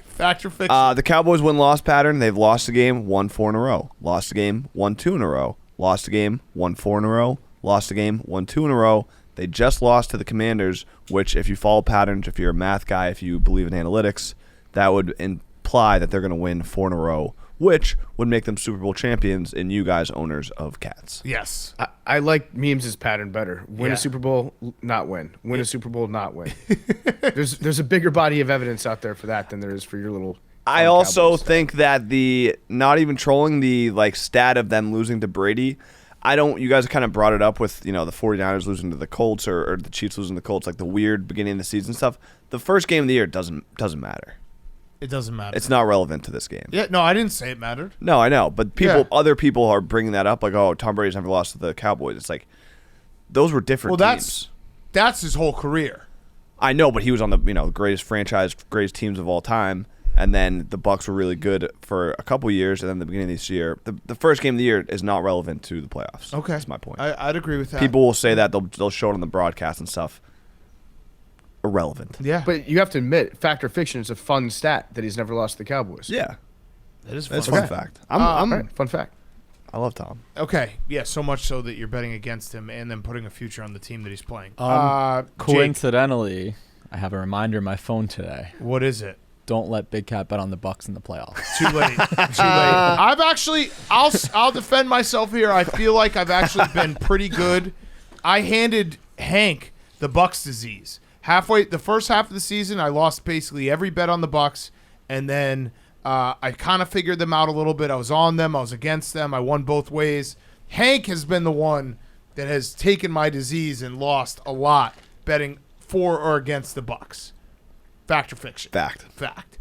Fact or fiction? The Cowboys win-loss pattern. They've lost a game, won 4 in a row. Lost a game, won 2 in a row. Lost a game, won 4 in a row. Lost a game, won 2 in a row. They just lost to the Commanders, which, if you follow patterns, if you're a math guy, if you believe in analytics, that would imply that they're going to win 4 in a row, which would make them Super Bowl champions and you guys owners of cats. Yes. I like memes' pattern better. Win Yeah. a Super Bowl, not win. Win a Super Bowl, not win. There's a bigger body of evidence out there for that than there is for your little. I fun also Cowboys stuff. think that the not even trolling the stat of them losing to Brady. You guys kind of brought it up with, the 49ers losing to the Colts or the Chiefs losing to the Colts, like the weird beginning of the season stuff. The first game of the year doesn't matter. It doesn't matter. It's not relevant to this game. Yeah, no, I didn't say it mattered. No, I know, but Yeah. other people are bringing that up, like, oh, Tom Brady's never lost to the Cowboys. It's like those were different Well, teams. that's his whole career. I know, but he was on the greatest franchise, greatest teams of all time, and then the Bucs were really good for a couple years, and then the beginning of this year, the first game of the year is not relevant to the playoffs. Okay. That's my point. I'd agree with that. People will say that they'll show it on the broadcast and stuff. Irrelevant. Yeah. But you have to admit, fact or fiction is a fun stat that he's never lost to the Cowboys. Yeah, that is that's a fun. fun fact. I'm All right, fun fact. I love Tom. Okay. Yeah, so much so that you're betting against him and then putting a future on the team that he's playing. Jake, Coincidentally, I have a reminder in my phone today. what is it? Don't let Big Cat bet on the Bucks in the playoffs. Too late. Too late. I've actually, I'll defend myself here. I feel like I've actually been pretty good. I handed Hank the Bucks disease. The first half of the season, I lost basically every bet on the Bucks, and then I kind of figured them out a little bit. I was on them. I was against them. I won both ways. Hank has been the one that has taken my disease and lost a lot betting for or against the Bucks. Fact or fiction? Fact. Fact.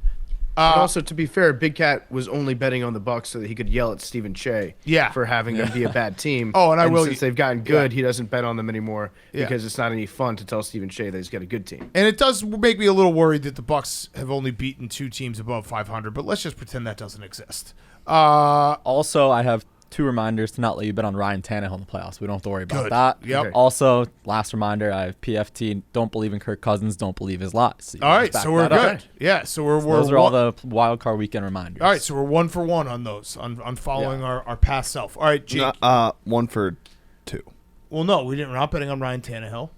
But also, to be fair, Big Cat was only betting on the Bucks so that he could yell at Stephen Che for having them be a bad team. Oh, and I will- Since they've gotten good, he doesn't bet on them anymore Yeah. because it's not any fun to tell Stephen Che that he's got a good team. And it does make me a little worried that the Bucks have only beaten 2 teams above 500, but let's just pretend that doesn't exist. Also, I have 2 reminders to not let you bet on Ryan Tannehill in the playoffs. We don't have to worry about Good. that. Yep. Okay. Also, last reminder, I have PFT. Don't believe in Kirk Cousins. Don't believe his lies. So you All guys right, back so we're that up. good. Yeah, so we're Those are all one- the wild card weekend reminders. All right, so we're 1 for 1 on those, on following our past self. All right, Jake. 1 for 2. Well, no, we're not betting on Ryan Tannehill,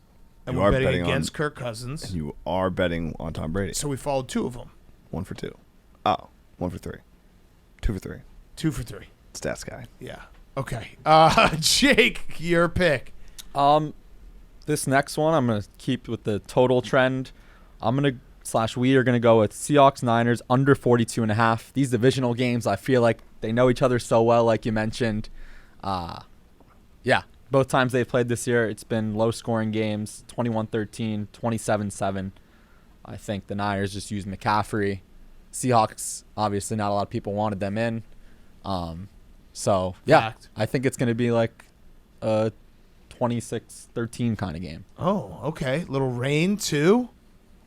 and You we're are betting betting against on- Kirk Cousins. And you are betting on Tom Brady. So we followed 2 of them. 1 for 2. Oh, 1 for 3. 2 for 3. 2 for 3. Stats guy. Yeah. Okay. Jake, your pick. This next one, I'm gonna keep with the total trend. I'm gonna we are going to go with Seahawks Niners under 42.5. These divisional games, I feel like they know each other so well, like you mentioned. Yeah, both times they've played this year, it's been low-scoring games, 21-13, 27-7. I think the Niners just used McCaffrey. Seahawks, obviously not a lot of people wanted them in. So, yeah, Fact. I think it's going to be like a 26-13 kind of game. Oh, okay. Little rain too.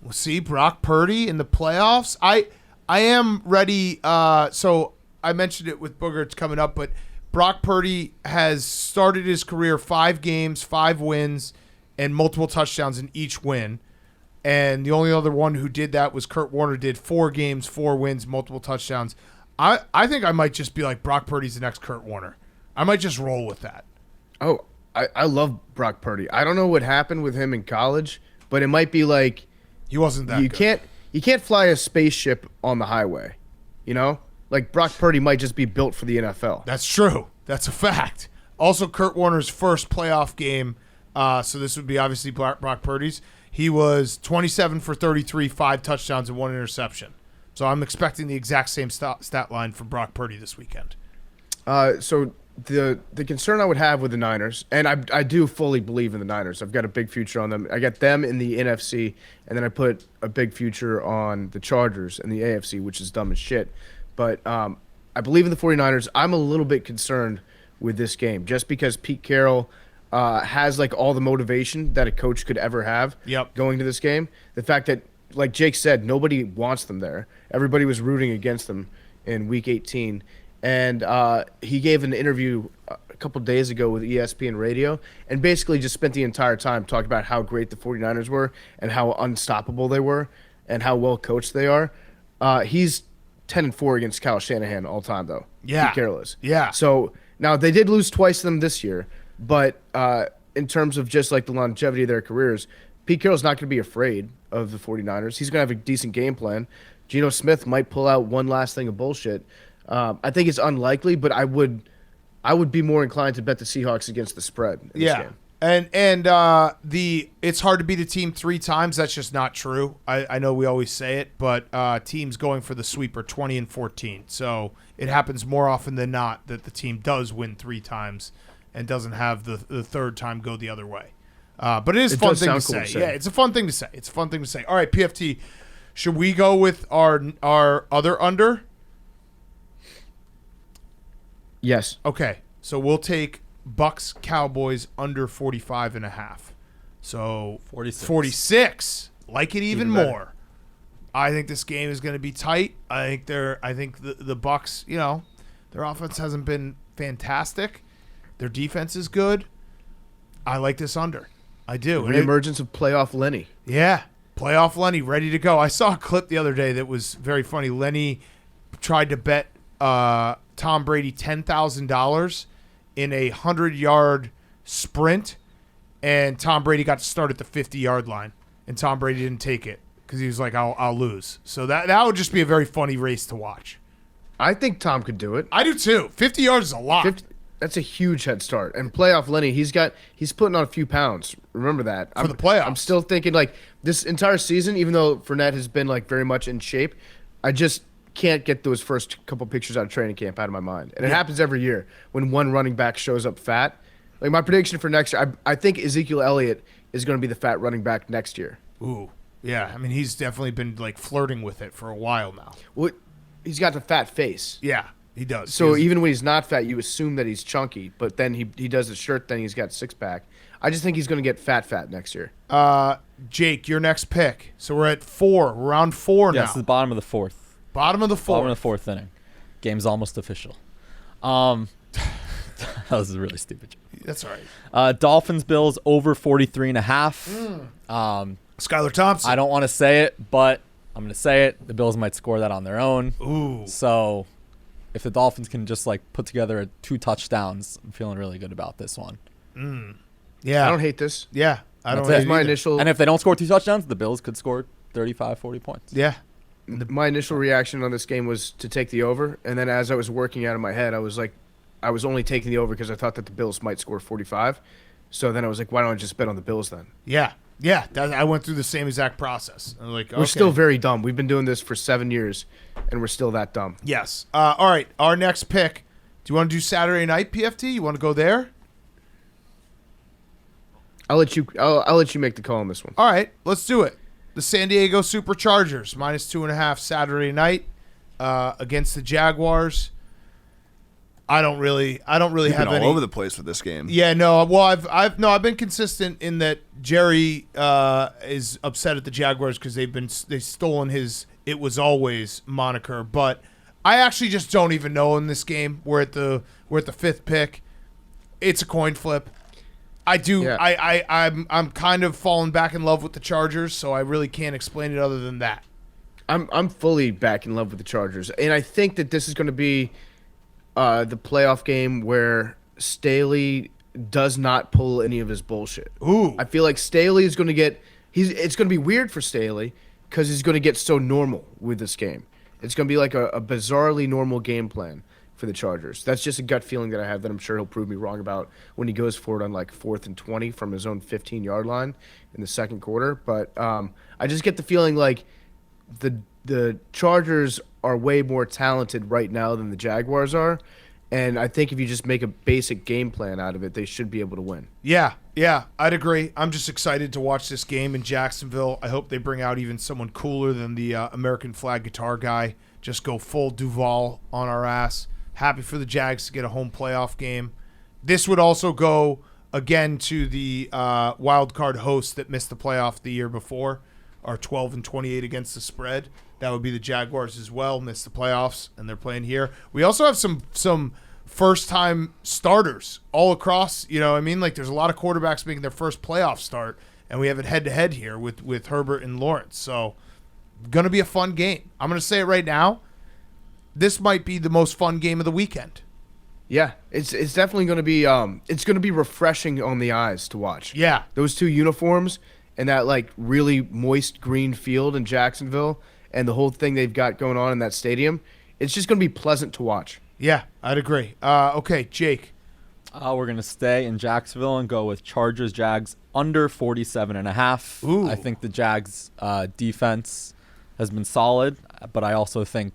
We'll see Brock Purdy in the playoffs. I am ready. So I mentioned it with Booger. It's coming up, but Brock Purdy has started his career 5 games, 5 wins, and multiple touchdowns in each win. And the only other one who did that was Kurt Warner. Did 4 games, 4 wins, multiple touchdowns. I think I might just be like Brock Purdy's the next Kurt Warner. I might just roll with that. Oh, I love Brock Purdy. I don't know what happened with him in college, but it might be like He wasn't that good. you can't fly a spaceship on the highway, you know? Like Brock Purdy might just be built for the NFL. That's true. That's a fact. Also, Kurt Warner's first playoff game, so this would be obviously Brock Purdy's. He was 27 for 33, 5 touchdowns and 1 interception. So I'm expecting the exact same stat line from Brock Purdy this weekend. So the concern I would have with the Niners, and I do fully believe in the Niners. I've got a big future on them. I got them in the NFC, and then I put a big future on the Chargers in the AFC, which is dumb as shit. But I believe in the 49ers. I'm a little bit concerned with this game just because Pete Carroll has like all the motivation that a coach could ever have going to this game. The fact that, like Jake said, nobody wants them there. Everybody was rooting against them in Week 18. And he gave an interview a couple days ago with ESPN Radio and basically just spent the entire time talking about how great the 49ers were and how unstoppable they were and how well coached they are. He's 10-4 against Kyle Shanahan all time, though. Yeah. Pete Carroll is. Yeah. So now they did lose twice to them this year, but in terms of just like the longevity of their careers, Pete Carroll's not going to be afraid of the 49ers. He's going to have a decent game plan. Geno Smith might pull out one last thing of bullshit. I think it's unlikely, but I would be more inclined to bet the Seahawks against the spread in this game. And it's hard to beat a team 3 times. That's just not true. I know we always say it, but teams going for the sweep are 20-14. So it happens more often than not that the team does win 3 times and doesn't have the third time go the other way. But it is a fun thing to say. Yeah, it's a fun thing to say. It's a fun thing to say. All right, PFT, should we go with our other under? Yes. Okay, so we'll take Bucks Cowboys under 45.5. So 46. Like it even more. I think this game is going to be tight. I think the Bucks, their offense hasn't been fantastic. Their defense is good. I like this under. I do. The reemergence of playoff Lenny. Yeah, playoff Lenny ready to go. I saw a clip the other day that was very funny. Lenny tried to bet Tom Brady $10,000 in a 100-yard sprint, and Tom Brady got to start at the 50-yard line, and Tom Brady didn't take it because he was like, I'll lose. So that would just be a very funny race to watch. I think Tom could do it. I do too. 50 yards is a lot. That's a huge head start. And playoff Lenny, he's putting on a few pounds. Remember that. For the playoffs. I'm still thinking like this entire season, even though Fournette has been like very much in shape, I just can't get those first couple pictures out of training camp out of my mind. And it happens every year when one running back shows up fat. Like my prediction for next year, I think Ezekiel Elliott is going to be the fat running back next year. Ooh, yeah. I mean, he's definitely been like flirting with it for a while now. Well, he's got the fat face. Yeah, he does. So even when he's not fat, you assume that he's chunky. But then he does the shirt, then he's got 6-pack. I just think he's going to get fat next year. Jake, your next pick. So we're at 4. We're round 4 now. Yes, the bottom of the 4th. Bottom of the 4th. Bottom of the 4th inning. Game's almost official. That was a really stupid joke. That's all right. Dolphins Bills over 43.5. Skylar Thompson. I don't want to say it, but I'm going to say it. The Bills might score that on their own. Ooh. So if the Dolphins can just like put together 2 touchdowns, I'm feeling really good about this one. Yeah. I don't hate this. Yeah. I don't That's hate it. it either. initial. And if they don't score 2 touchdowns, the Bills could score 35, 40 points. Yeah. My initial reaction on this game was to take the over, and then as I was working out in my head, I was like, I was only taking the over because I thought that the Bills might score 45. So then I was like, why don't I just bet on the Bills then? Yeah. Yeah, I went through the same exact process. I'm like, We're still very dumb. We've been doing this for 7 years, and we're still that dumb. Yes. All right, our next pick. Do you want to do Saturday night PFT? You want to go there? I'll let you make the call on this one. All right, let's do it. The San Diego Superchargers -2.5 Saturday night against the Jaguars. I don't really You've have been any all over the place with this game. Yeah, no. Well, I've been consistent in that Jerry is upset at the Jaguars because they've stolen his "It Was Always" moniker. But I actually just don't even know in this game. We're at the fifth pick. It's a coin flip. I do. Yeah. I'm kind of falling back in love with the Chargers, so I really can't explain it other than that. I'm fully back in love with the Chargers, and I think that this is going to be the playoff game where Staley does not pull any of his bullshit. Ooh. I feel like Staley is going to get it's going to be weird for Staley because he's going to get so normal with this game. It's going to be like a bizarrely normal game plan for the Chargers. That's just a gut feeling that I have that I'm sure he'll prove me wrong about when he goes for it on like 4th and 20 from his own 15-yard line in the second quarter. But I just get the feeling like the Chargers are way more talented right now than the Jaguars are. And I think if you just make a basic game plan out of it, they should be able to win. Yeah, I'd agree. I'm just excited to watch this game in Jacksonville. I hope they bring out even someone cooler than the American flag guitar guy. Just go full Duval on our ass. Happy for the Jags to get a home playoff game. This would also go again to the wild card hosts that missed the playoff the year before, are 12-28 against the spread. That would be the Jaguars as well, missed the playoffs, and they're playing here. We also have some first-time starters all across. You know what I mean? Like, there's a lot of quarterbacks making their first playoff start, and we have it head-to-head here with Herbert and Lawrence. So, going to be a fun game. I'm going to say it right now. This might be the most fun game of the weekend. Yeah, it's definitely going to be it's going to be refreshing on the eyes to watch. Yeah. Those two uniforms and that like really moist green field in Jacksonville and the whole thing they've got going on in that stadium, it's just going to be pleasant to watch. Yeah, I'd agree. Okay, Jake. We're going to stay in Jacksonville and go with Chargers Jags under 47.5. Ooh. I think the Jags defense has been solid, but I also think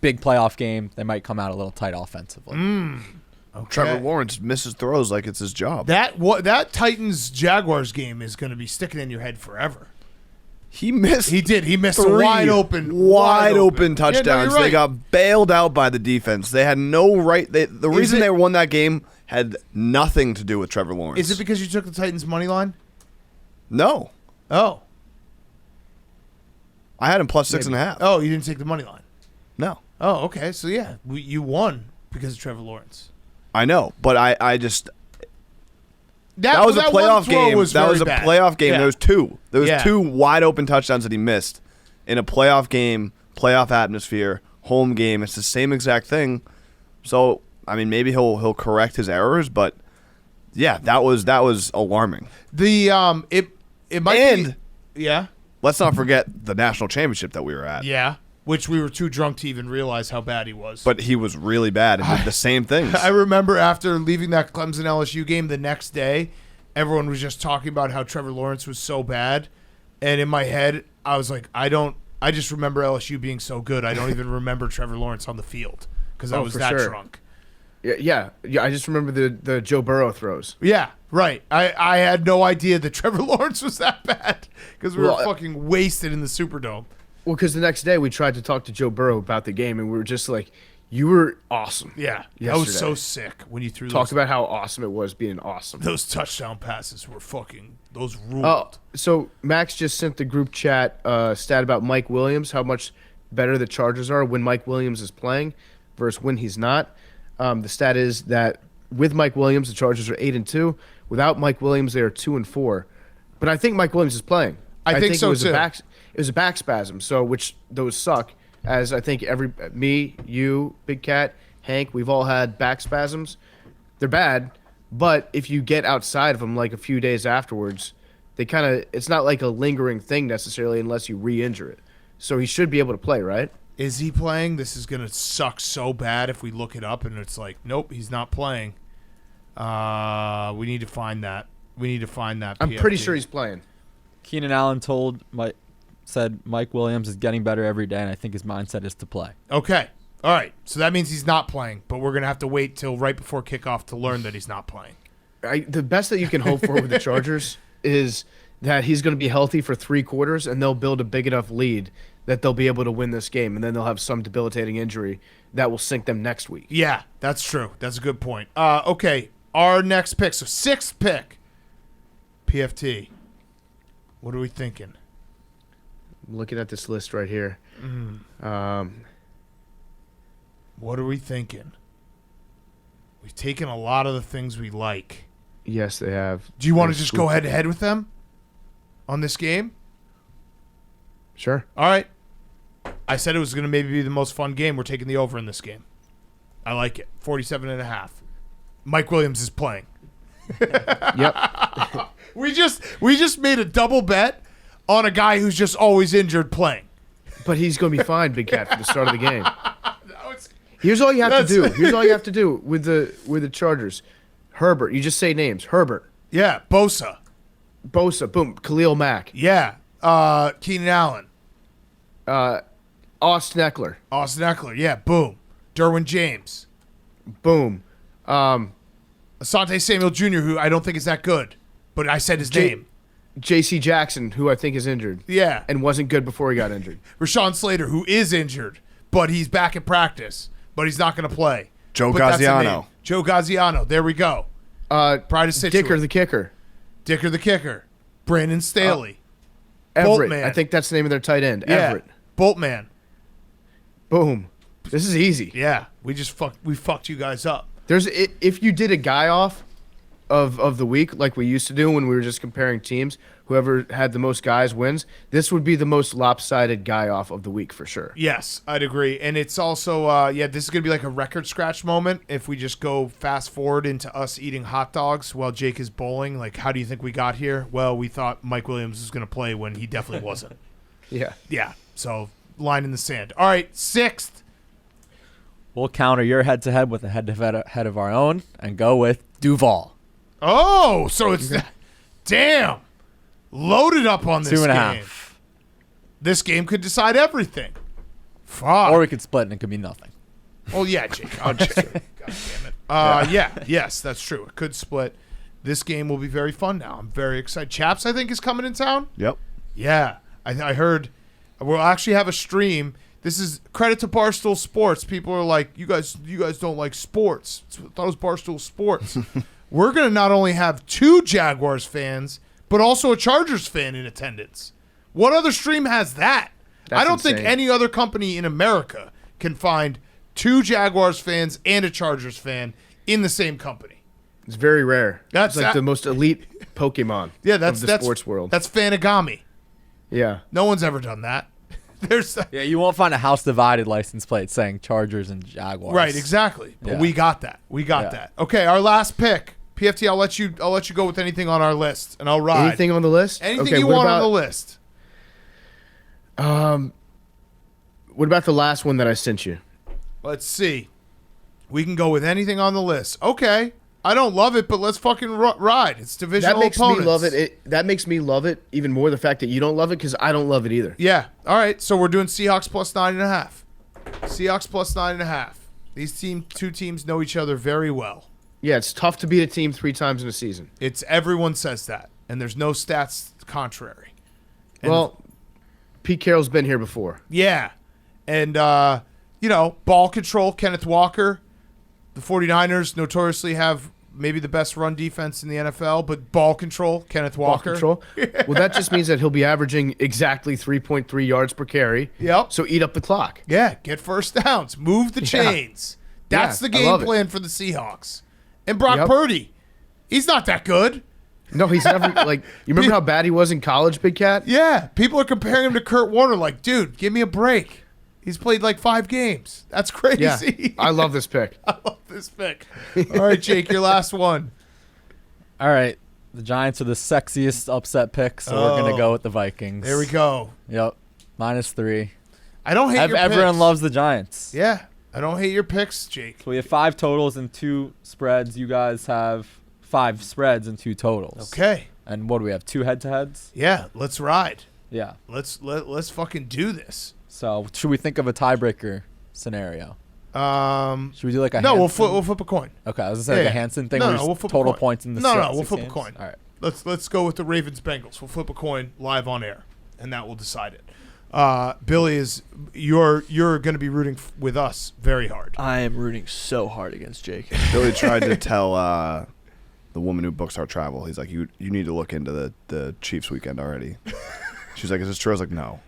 big playoff game, they might come out a little tight offensively. Okay. Trevor Lawrence misses throws like it's his job. That Titans-Jaguars game is going to be sticking in your head forever. He missed. He did. He missed a three wide open touchdowns. Yeah, no, you're right. They got bailed out by the defense. They had no right. The reason they won that game had nothing to do with Trevor Lawrence. Is it because you took the Titans money line? No. Oh. I had him plus 6.5. Oh, you didn't take the money line. No. Oh, okay. So yeah, you won because of Trevor Lawrence. I know, but I just that was a playoff game. That was a playoff game. Yeah. There was two. There was Yeah. two wide open touchdowns that he missed in a playoff game, playoff atmosphere, home game. It's the same exact thing. So I mean, maybe he'll correct his errors, but yeah, that was alarming. The it might be, yeah. Let's not forget the national championship that we were at. Yeah, which we were too drunk to even realize how bad he was. But he was really bad and did the same things. I remember after leaving that Clemson LSU game the next day, everyone was just talking about how Trevor Lawrence was so bad. And in my head, I was like, I just remember LSU being so good. I don't even remember Trevor Lawrence on the field because I was for that sure. drunk. Yeah. I just remember the Joe Burrow throws. Yeah, right. I had no idea that Trevor Lawrence was that bad because we were fucking wasted in the Superdome. Well, because the next day we tried to talk to Joe Burrow about the game, and we were just like, "You were awesome." Yeah, yesterday. that was so sick when you threw Talk about how awesome it was being awesome. those touchdown passes were fucking those ruled. Oh, so Max just sent the group chat stat about Mike Williams, how much better the Chargers are when Mike Williams is playing versus when he's not. The stat is that with Mike Williams, the Chargers are 8-2. Without Mike Williams, they are 2-4. But I think Mike Williams is playing. I think so, too. It was a back spasm, so which those suck. As I think me, you, Big Cat, Hank, we've all had back spasms. They're bad, but if you get outside of them like a few days afterwards, it's not like a lingering thing necessarily unless you re-injure it. So he should be able to play, right? Is he playing? This is gonna suck so bad if we look it up and it's like, nope, he's not playing. We need to find that. I'm pretty sure he's playing. Keenan Allen said Mike Williams is getting better every day, and I think his mindset is to play. Okay. All right. So that means he's not playing, but we're going to have to wait till right before kickoff to learn that he's not playing. The best that you can hope for with the Chargers is that he's going to be healthy for 3 quarters, and they'll build a big enough lead that they'll be able to win this game, and then they'll have some debilitating injury that will sink them next week. Yeah, that's true. That's a good point. Okay, our next pick. So 6th pick, PFT. What are we thinking? I'm looking at this list right here. What are we thinking? We've taken a lot of the things we like. Yes, they have. Do you want to just go head-to-head with them on this game? Sure. All right. I said it was going to maybe be the most fun game. We're taking the over in this game. I like it. 47.5. Mike Williams is playing. Yep. We just made a double bet on a guy who's just always injured playing. But he's going to be fine, Big Cat, for the start of the game. Here's all you have to do. Here's all you have to do with the Chargers. Herbert. You just say names. Herbert. Yeah. Bosa. Boom. Khalil Mack. Yeah. Keenan Allen. Austin Eckler. Yeah. Boom. Derwin James. Boom. Asante Samuel Jr., who I don't think is that good, but I said his name. J.C. Jackson, who I think is injured. Yeah. And wasn't good before he got injured. Rashawn Slater, who is injured, but he's back at practice, but he's not going to play. Joe But that's a Gaziano. name. Joe Gaziano. There we go. Pride of Situate. Dicker the kicker. Dicker the kicker. Brandon Staley. Everett. Boltman. I think that's the name of their tight end. Yeah. Everett. Boltman. Boom. This is easy. Yeah. We fucked you guys up. If you did a guy off of the week like we used to do when we were just comparing teams, whoever had the most guys wins, this would be the most lopsided guy off of the week for sure. Yes, I'd agree. And it's also, this is going to be like a record scratch moment if we just go fast forward into us eating hot dogs while Jake is bowling. Like, how do you think we got here? Well, we thought Mike Williams was going to play when he definitely wasn't. Yeah. Yeah, so line in the sand. All right, 6th. We'll counter your head-to-head with a head-to-head of our own and go with Duval. Oh, so it's damn loaded up on this 2.5. This game could decide everything. Fuck. Or we could split and it could be nothing. Oh yeah, Jake. God damn it. Yes, that's true. It could split. This game will be very fun now. I'm very excited. Chaps, I think, is coming in town. Yep. Yeah, I heard. We'll actually have a stream. This is credit to Barstool Sports. People are like, you guys don't like sports. I thought it was Barstool Sports. We're going to not only have 2 Jaguars fans, but also a Chargers fan in attendance. What other stream has that? That's I don't think insane. any other company in America can find 2 Jaguars fans and a Chargers fan in the same company. It's very rare. That's it's like that- the most elite Pokemon Yeah, that's of the sports world. That's Fanagami. Yeah. No one's ever done that. There's Yeah, you won't find a house divided license plate saying Chargers and Jaguars. right, exactly. But Yeah. we got that. We got Yeah. that. Okay, our last pick. PFT, I'll let you go with anything on our list, and I'll ride. Anything on the list? Anything Okay, you what want about, on the list. What about the last one that I sent you? Let's see. We can go with anything on the list. Okay. I don't love it, but let's fucking ride. It's divisional That makes opponents. me love it. That makes me love it even more. The fact that you don't love it because I don't love it either. Yeah. All right. So we're doing Seahawks plus 9.5. Seahawks plus 9.5. These two teams know each other very well. Yeah, it's tough to beat a team 3 times in a season. It's everyone says that, and there's no stats contrary. And Well, Pete Carroll's been here before. yeah. And, ball control, Kenneth Walker. The 49ers notoriously have maybe the best run defense in the NFL, but ball control, Kenneth Ball Walker. control. Well, that just means that he'll be averaging exactly 3.3 yards per carry. Yep. So eat up the clock. Yeah, get first downs. Move the chains. That's Yeah, the I game love it. plan for the Seahawks. And Brock Yep. Purdy, he's not that good. No, he's never like. You remember how bad he was in college, Big Cat? Yeah, people are comparing him to Kurt Warner. Like, dude, give me a break. He's played like 5 games. That's crazy. Yeah. I love this pick. I love this pick. All right, Jake, your last one. All right. The Giants are the sexiest upset pick, so we're going to go with the Vikings. There we go. Yep. -3. I don't hate your Everyone picks. loves the Giants. Yeah, I don't hate your picks, Jake. So we have 5 totals and 2 spreads. You guys have 5 spreads and 2 totals. Okay. And what do we have? 2 head-to-heads? Yeah, let's ride. Yeah. Let's fucking do this. So should we think of a tiebreaker scenario? Should we do like a no? Hansen? We'll flip a coin. Okay, I was gonna say like Yeah. a Hansen thing. No, where no, it's we'll flip a total coin. points in the No, six we'll flip a games? coin. All right. Let's go with the Ravens Bengals. We'll flip a coin live on air, and that will decide it. Billy, you're going to be rooting with us very hard. I am rooting so hard against Jake. Billy tried to tell the woman who books our travel. He's like, you need to look into the Chiefs weekend already. She's like, is this true? I was like, no.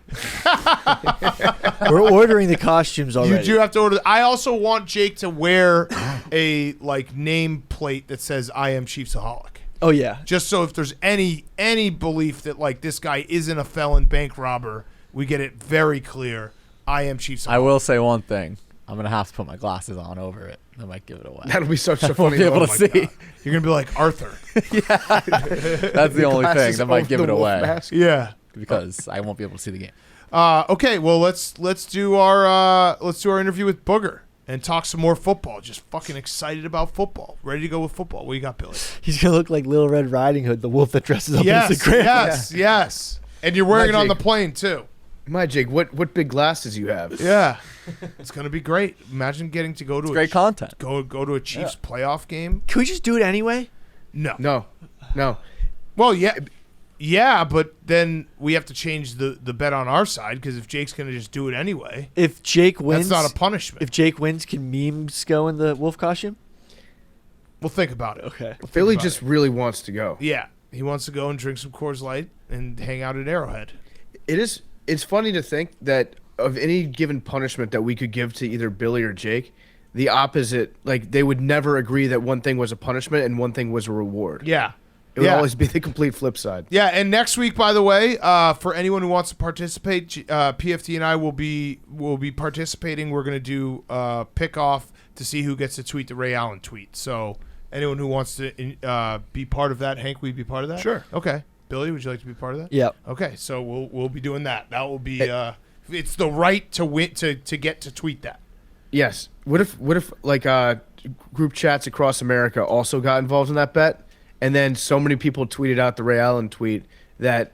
We're ordering the costumes already. You do have to order. I also want Jake to wear a name plate that says "I am Chiefsaholic." Oh yeah. Just so if there's any belief that this guy isn't a felon bank robber, we get it very clear. I am Chiefsaholic. I will say one thing. I'm gonna have to put my glasses on over it. I might give it away. That'll be such a won't funny. be able oh to my see. God. You're gonna be like Arthur. That's the only thing Glasses that might over give the it wolf away mask. Yeah. because I won't be able to see the game. Okay. Well, let's do our interview with Booger and talk some more football. Just fucking excited about football. Ready to go with football. What you got, Billy? He's gonna look like Little Red Riding Hood, the wolf that dresses up Yes. as the Grandpa. Yes. And you're wearing it on the Jake. plane too. My Jake, what big glasses you have? Yeah. It's gonna be great. Imagine getting to go to Great content. go to a Chiefs playoff game. Can we just do it anyway? No. No. Well, yeah, but then we have to change the bet on our side because if Jake's gonna just do it anyway, If Jake wins, that's not a punishment. if Jake wins, can memes go in the wolf costume? We'll think about it. Okay. We'll think Philly about just it. really wants to go. Yeah, he wants to go and drink some Coors Light and hang out at Arrowhead. It's funny to think that of any given punishment that we could give to either Billy or Jake, the opposite, they would never agree that one thing was a punishment and one thing was a reward. Yeah. It would Yeah. always be the complete flip side. Yeah, and next week, by the way, for anyone who wants to participate, PFT and I will be participating. We're going to do pick off to see who gets to tweet the Ray Allen tweet. So anyone who wants to be part of that, Hank, will you be part of that? Sure. Okay. Billy, would you like to be part of that? Yep. Okay, so we'll be doing that. That will be it's the right to win to get to tweet that. Yes. What if group chats across America also got involved in that bet, and then so many people tweeted out the Ray Allen tweet that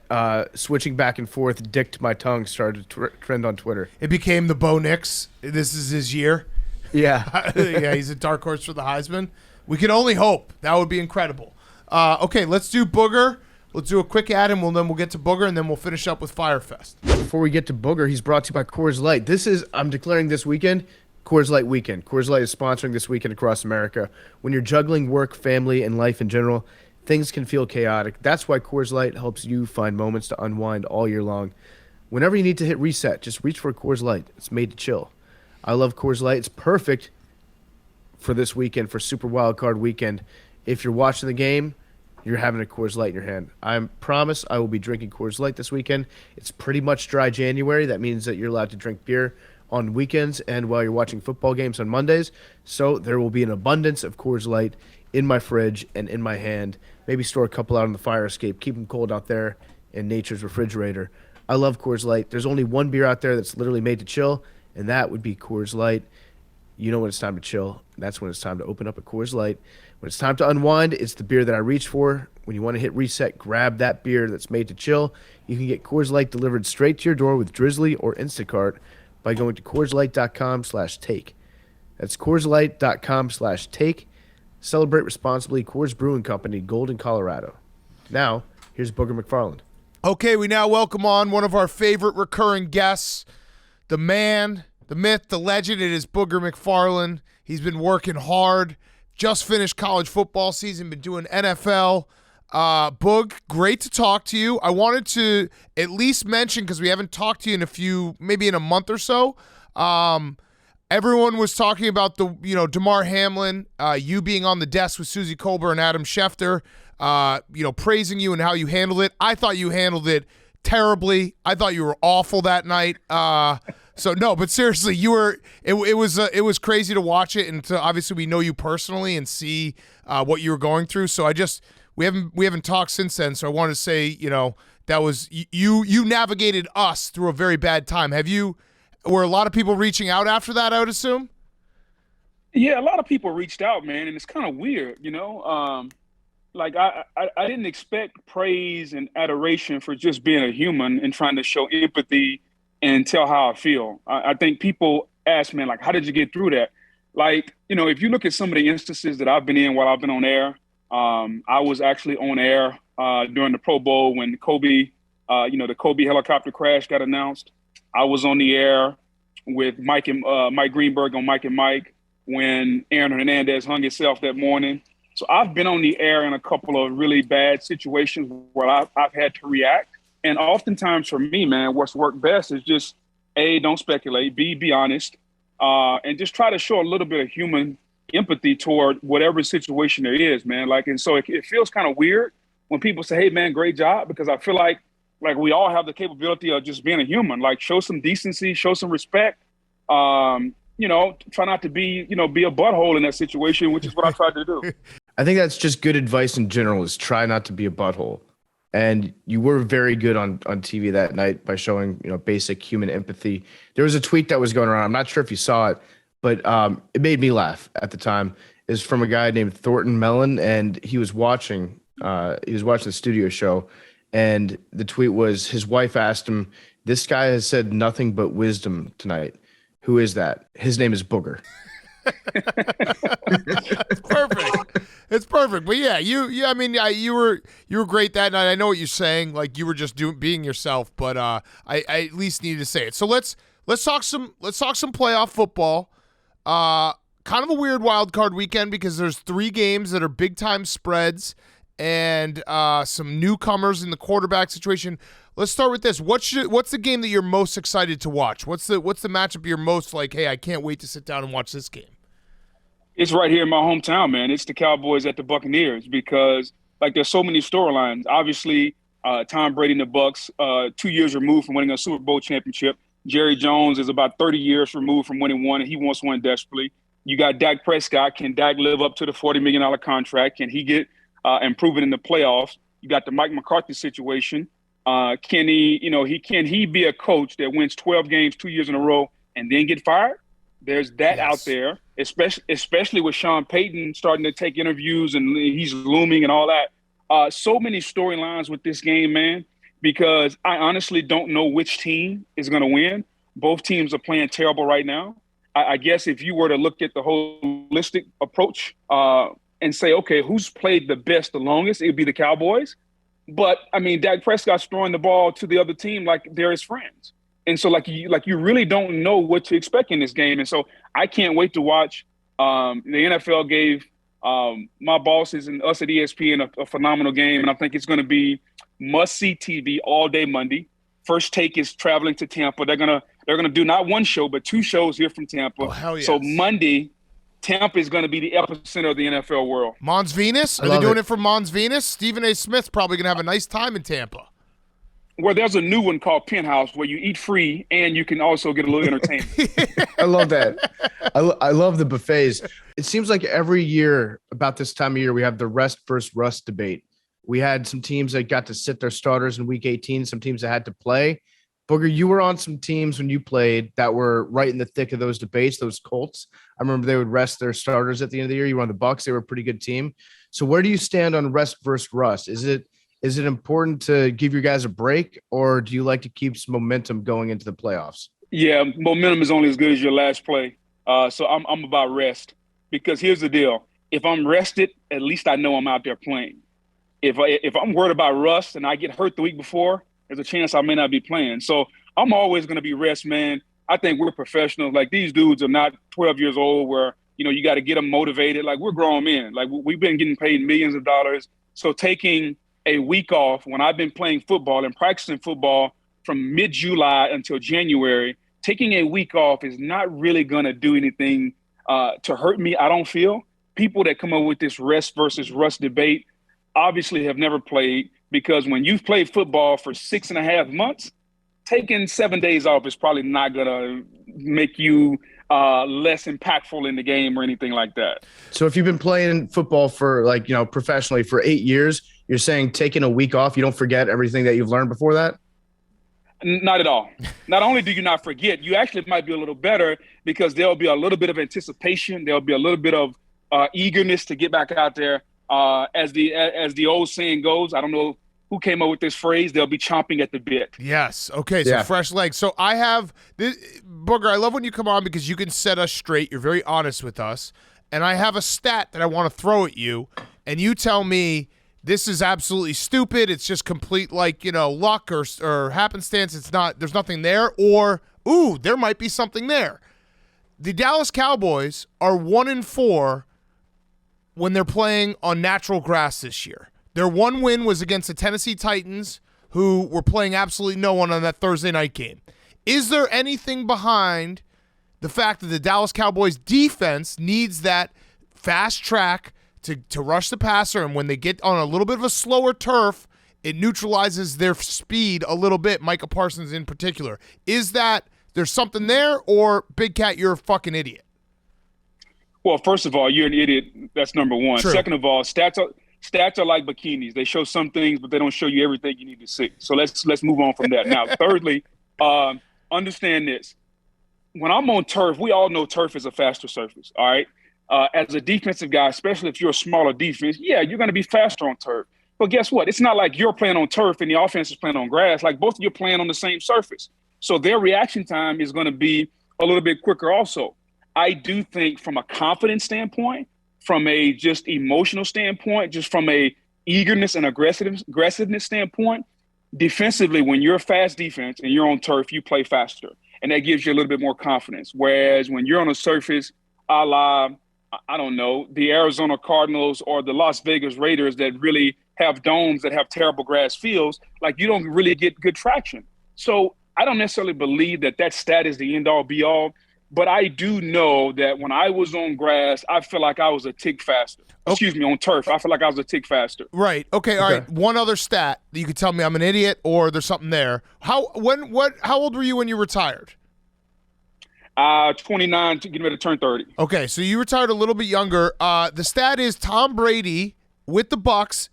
switching back and forth dicked my tongue started to trend on Twitter. It became the Bo Nix. This is his year. Yeah. Yeah, he's a dark horse for the Heisman. We can only hope. That would be incredible. Okay, let's do Booger. Let's do a quick ad, and then we'll get to Booger, and then we'll finish up with Fyre Fest. Before we get to Booger, he's brought to you by Coors Light. I'm declaring this weekend Coors Light weekend. Coors Light is sponsoring this weekend across America. When you're juggling work, family, and life in general, things can feel chaotic. That's why Coors Light helps you find moments to unwind all year long. Whenever you need to hit reset, just reach for Coors Light. It's made to chill. I love Coors Light. It's perfect for this weekend, for Super Wild Card weekend. If you're watching the game, you're having a Coors Light in your hand. I promise I will be drinking Coors Light this weekend. It's pretty much dry January. That means that you're allowed to drink beer on weekends and while you're watching football games on Mondays. So there will be an abundance of Coors Light in my fridge and in my hand. Maybe store a couple out on the fire escape. Keep them cold out there in nature's refrigerator. I love Coors Light. There's only one beer out there that's literally made to chill, and that would be Coors Light. You know when it's time to chill. That's when it's time to open up a Coors Light. When it's time to unwind, it's the beer that I reach for. When you want to hit reset, grab that beer that's made to chill. You can get Coors Light delivered straight to your door with Drizzly or Instacart by going to CoorsLight.com/take. That's CoorsLight.com/take. Celebrate responsibly. Coors Brewing Company, Golden, Colorado. Now, here's Booger McFarland. Okay, we now welcome on one of our favorite recurring guests, the man, the myth, the legend. It is Booger McFarland. He's been working hard. Just finished college football season, been doing NFL. Boog, great to talk to you. I wanted to at least mention, because we haven't talked to you maybe in a month or so. Everyone was talking about Damar Hamlin, you being on the desk with Susie Colbert and Adam Schefter, praising you and how you handled it. I thought you handled it terribly. I thought you were awful that night. So no, but seriously, you were. It was crazy to watch it, and obviously we know you personally and see what you were going through. So we haven't talked since then. So I wanted to say, that was you navigated us through a very bad time. Were a lot of people reaching out after that, I would assume? Yeah, a lot of people reached out, man, and it's kind of weird, like I didn't expect praise and adoration for just being a human and trying to show empathy and tell how I feel. I think people ask, man, like, how did you get through that? Like, if you look at some of the instances that I've been in while I've been on air, I was actually on air during the Pro Bowl when Kobe, the Kobe helicopter crash got announced. I was on the air with Mike Greenberg on Mike and Mike when Aaron Hernandez hung himself that morning. So I've been on the air in a couple of really bad situations where I've had to react. And oftentimes for me, man, what's worked best is just, A, don't speculate, B, be honest, and just try to show a little bit of human empathy toward whatever situation there is, man. Like, and so it feels kind of weird when people say, hey, man, great job, because I feel like we all have the capability of just being a human, like show some decency, show some respect, try not to be a butthole in that situation, which is what I tried to do. I think that's just good advice in general, is try not to be a butthole. And you were very good on TV that night by showing, basic human empathy. There was a tweet that was going around. I'm not sure if you saw it, but it made me laugh at the time. It's from a guy named Thornton Mellon, and he was watching the studio show, and the tweet was, his wife asked him, "This guy has said nothing but wisdom tonight. Who is that?" His name is Booger. It's perfect. It's perfect. But yeah, you were great that night. I know what you're saying. Like, you were just being yourself, but I at least needed to say it. So let's talk some playoff football. Kind of a weird wild card weekend because there's 3 games that are big time spreads and some newcomers in the quarterback situation. Let's start with this. What's the game that you're most excited to watch? What's the matchup you're most like, hey, I can't wait to sit down and watch this game? It's right here in my hometown, man. It's the Cowboys at the Buccaneers because, like, there's so many storylines. Obviously, Tom Brady and the Bucs, 2 years removed from winning a Super Bowl championship. Jerry Jones is about 30 years removed from winning one, and he wants one desperately. You got Dak Prescott. Can Dak live up to the $40 million contract? Can he get improving in the playoffs? You got the Mike McCarthy situation. Can he be a coach that wins 12 games 2 years in a row and then get fired? There's that out there, especially with Sean Payton starting to take interviews and he's looming and all that. So many storylines with this game, man, because I honestly don't know which team is going to win. Both teams are playing terrible right now. I guess if you were to look at the holistic approach and say, okay, who's played the best the longest, it would be the Cowboys. But, I mean, Dak Prescott's throwing the ball to the other team like they're his friends. And so, you really don't know what to expect in this game. And so I can't wait to watch. The NFL gave my bosses and us at ESPN a phenomenal game, and I think it's going to be must-see TV all day Monday. First Take is traveling to Tampa. They're gonna do not one show, but 2 shows here from Tampa. Oh, hell yes. So Monday, Tampa is going to be the epicenter of the NFL world. Mons Venus? Are they doing it from Mons Venus? Stephen A. Smith's probably going to have a nice time in Tampa. Well, there's a new one called Penthouse where you eat free and you can also get a little entertainment. I love that. I love the buffets. It seems like every year about this time of year, we have the rest versus rust debate. We had some teams that got to sit their starters in week 18, some teams that had to play. Booger, you were on some teams when you played that were right in the thick of those debates, those Colts. I remember they would rest their starters at the end of the year. You were on the Bucs. They were a pretty good team. So where do you stand on rest versus rust? Is it important to give your guys a break, or do you like to keep some momentum going into the playoffs? Yeah, momentum is only as good as your last play. So I'm about rest, because here's the deal. If I'm rested, at least I know I'm out there playing. If I'm worried about rust and I get hurt the week before, there's a chance I may not be playing. So I'm always going to be rest, man. I think we're professionals. Like, these dudes are not 12 years old where, you got to get them motivated. Like, we're grown men. Like, we've been getting paid millions of dollars. So taking a week off when I've been playing football and practicing football from mid-July until January, taking a week off is not really going to do anything to hurt me, I don't feel. People that come up with this rest versus rust debate obviously have never played, because when you've played football for 6.5 months, taking 7 days off is probably not going to make you less impactful in the game or anything like that. So if you've been playing football for, professionally for 8 years, you're saying taking a week off, you don't forget everything that you've learned before that? Not at all. Not only do you not forget, you actually might be a little better, because there'll be a little bit of anticipation. There'll be a little bit of eagerness to get back out there. As the old saying goes, I don't know who came up with this phrase, they'll be chomping at the bit. Yes. Okay, so Yeah. fresh legs. So I have this, Booger, I love when you come on because you can set us straight. You're very honest with us. And I have a stat that I want to throw at you, and you tell me this is absolutely stupid. It's just complete luck or happenstance. There's nothing there, or ooh, there might be something there. The Dallas Cowboys are 1-4 when they're playing on natural grass this year. Their one win was against the Tennessee Titans, who were playing absolutely no one on that Thursday night game. Is there anything behind the fact that the Dallas Cowboys defense needs that fast track to rush the passer, and when they get on a little bit of a slower turf, it neutralizes their speed a little bit, Micah Parsons in particular? Is that there's something there, or Big Cat, you're a fucking idiot? Well, first of all, you're an idiot. That's number one. True. Second of all, stats are like bikinis. They show some things, but they don't show you everything you need to see. So let's move on from that. Now, thirdly, understand this. When I'm on turf, we all know turf is a faster surface, all right? As a defensive guy, especially if you're a smaller defense, yeah, you're going to be faster on turf. But guess what? It's not like you're playing on turf and the offense is playing on grass. Like, both of you are playing on the same surface. So their reaction time is going to be a little bit quicker also. I do think from a confidence standpoint, from a just emotional standpoint, just from a eagerness and aggressiveness standpoint, defensively, when you're a fast defense and you're on turf, you play faster. And that gives you a little bit more confidence. Whereas when you're on a surface a la, I don't know, the Arizona Cardinals or the Las Vegas Raiders that really have domes that have terrible grass fields, like, you don't really get good traction. So I don't necessarily believe that stat is the end-all, be-all. But I do know that when I was on grass, I feel like I was a tick faster. Excuse me, on turf, I feel like I was a tick faster. Right. Okay. All right. One other stat that you could tell me I'm an idiot or there's something there. How old were you when you retired? 29, getting ready to turn 30. Okay, so you retired a little bit younger. The stat is Tom Brady with the Bucs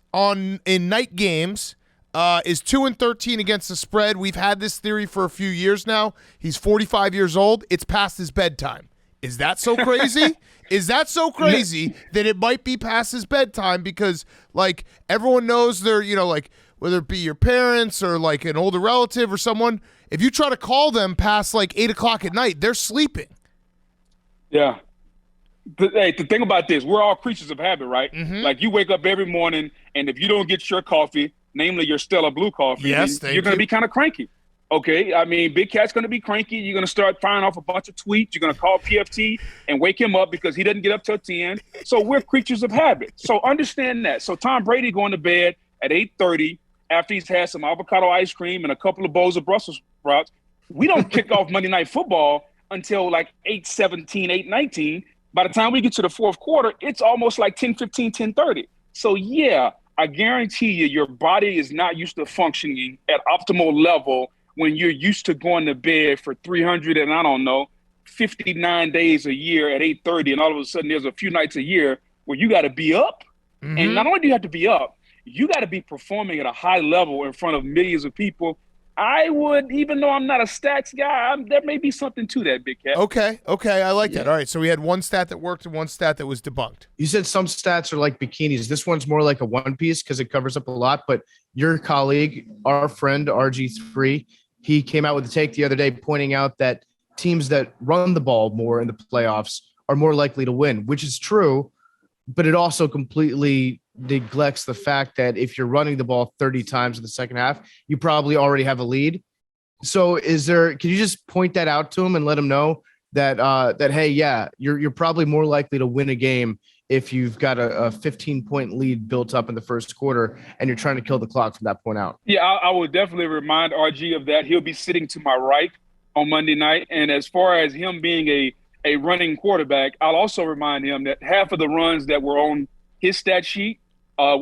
in night games is 2-13 against the spread. We've had this theory for a few years now. He's 45 years old. It's past his bedtime. Is that so crazy? Is that so crazy that it might be past his bedtime? Because, like, everyone knows they're, whether it be your parents or, like, an older relative or someone, if you try to call them past, like, 8 o'clock at night, they're sleeping. Yeah. The thing about this, we're all creatures of habit, right? Mm-hmm. Like, you wake up every morning, and if you don't get your coffee, namely your Stella Blue coffee, yes, you're going to be kind of cranky. Okay, I mean, Big Cat's going to be cranky. You're going to start firing off a bunch of tweets. You're going to call PFT and wake him up because he doesn't get up till 10. So we're creatures of habit. So understand that. So Tom Brady going to bed at 8:30 after he's had some avocado ice cream and a couple of bowls of Brussels sprouts. We don't kick off Monday Night Football until like 8:17, 8:19. By the time we get to the fourth quarter, it's almost like 10:15, 10:30. So, yeah, I guarantee you your body is not used to functioning at optimal level when you're used to going to bed for 59 days a year at 8:30, and all of a sudden there's a few nights a year where you got to be up. Mm-hmm. And not only do you have to be up, you got to be performing at a high level in front of millions of people. I would, even though I'm not a stats guy, there may be something to that, Big Cat. Okay, I like that. All right, so we had one stat that worked and one stat that was debunked. You said some stats are like bikinis. This one's more like a one piece because it covers up a lot. But your colleague, our friend RG3, he came out with a take the other day pointing out that teams that run the ball more in the playoffs are more likely to win, which is true, but it also completely neglects the fact that if you're running the ball 30 times in the second half, you probably already have a lead. So can you just point that out to him and let him know that, hey, yeah, you're probably more likely to win a game if you've got a 15-point lead built up in the first quarter and you're trying to kill the clock from that point out. Yeah, I would definitely remind RG of that. He'll be sitting to my right on Monday night. And as far as him being a running quarterback, I'll also remind him that half of the runs that were on his stat sheet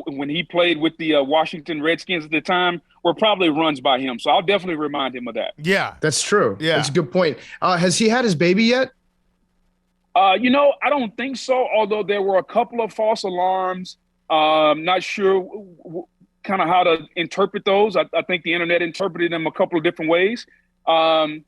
when he played with the Washington Redskins at the time were probably runs by him. So I'll definitely remind him of that. Yeah. That's true. Yeah. That's a good point. Has he had his baby yet? I don't think so, although there were a couple of false alarms. Not sure kind of how to interpret those. I think the internet interpreted them a couple of different ways. I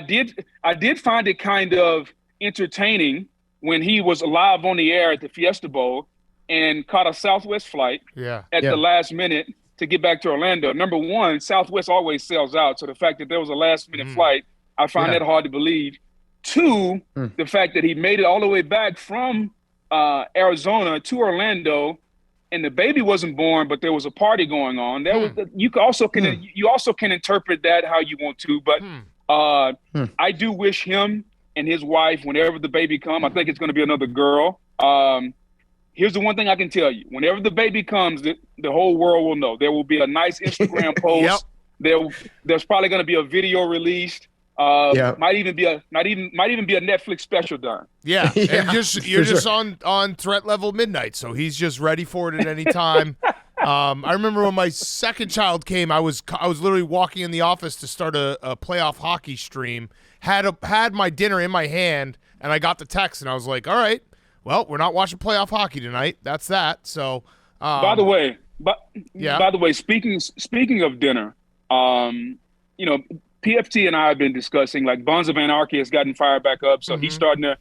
did find it kind of entertaining when he was live on the air at the Fiesta Bowl and caught a Southwest flight Yeah. at the last minute to get back to Orlando. Number one, Southwest always sells out. So the fact that there was a last-minute flight, I find that hard to believe. Two, the fact that he made it all the way back from Arizona to Orlando, and the baby wasn't born, but there was a party going on. There was you also can interpret that how you want to, but I do wish him and his wife, whenever the baby come, I think it's going to be another girl. Here's the one thing I can tell you: whenever the baby comes, the whole world will know. There will be a nice Instagram post. There's probably going to be a video released. Might even be a Netflix special done. Yeah, and you're just on threat level midnight, so he's just ready for it at any time. I remember when my second child came, I was literally walking in the office to start a playoff hockey stream. Had my dinner in my hand, and I got the text, and I was like, all right, well, we're not watching playoff hockey tonight. That's that. So, by the way, speaking of dinner, PFT and I have been discussing, like, Bonds of Anarchy has gotten fired back up, so he's starting to,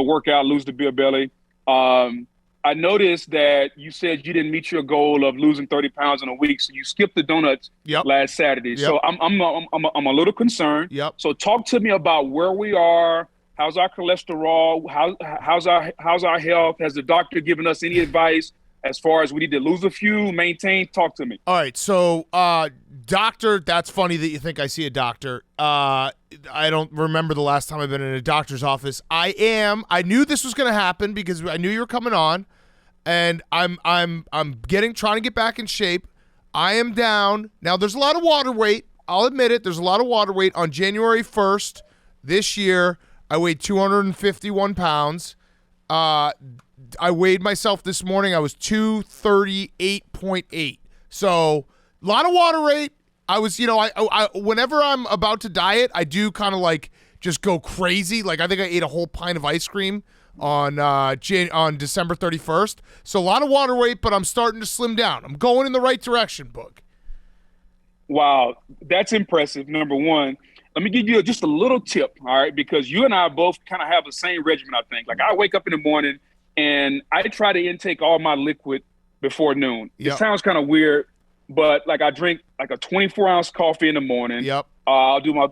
work out, lose the beer belly. I noticed that you said you didn't meet your goal of losing 30 pounds in a week, so you skipped the donuts last Saturday. Yep. So I'm a little concerned. Yep. So talk to me about where we are. How's our cholesterol? How's our health? Has the doctor given us any advice as far as we need to lose a few, maintain? Talk to me. All right. So, doctor, that's funny that you think I see a doctor. I don't remember the last time I've been in a doctor's office. I knew this was going to happen because I knew you were coming on, and I'm trying to get back in shape. I am down. Now, there's a lot of water weight. I'll admit it. There's a lot of water weight. On January 1st this year, I weighed 251 pounds. I weighed myself this morning. I was 238.8. So a lot of water weight. I was, I whenever I'm about to diet, I do kind of like just go crazy. Like I think I ate a whole pint of ice cream on December 31st. So a lot of water weight, but I'm starting to slim down. I'm going in the right direction, Boog. Wow, that's impressive. Number one. Let me give you just a little tip, all right, because you and I both kind of have the same regimen, I think. Like I wake up in the morning and I try to intake all my liquid before noon. It sounds kind of weird, but like I drink like a 24-ounce coffee in the morning. Yep. I'll do my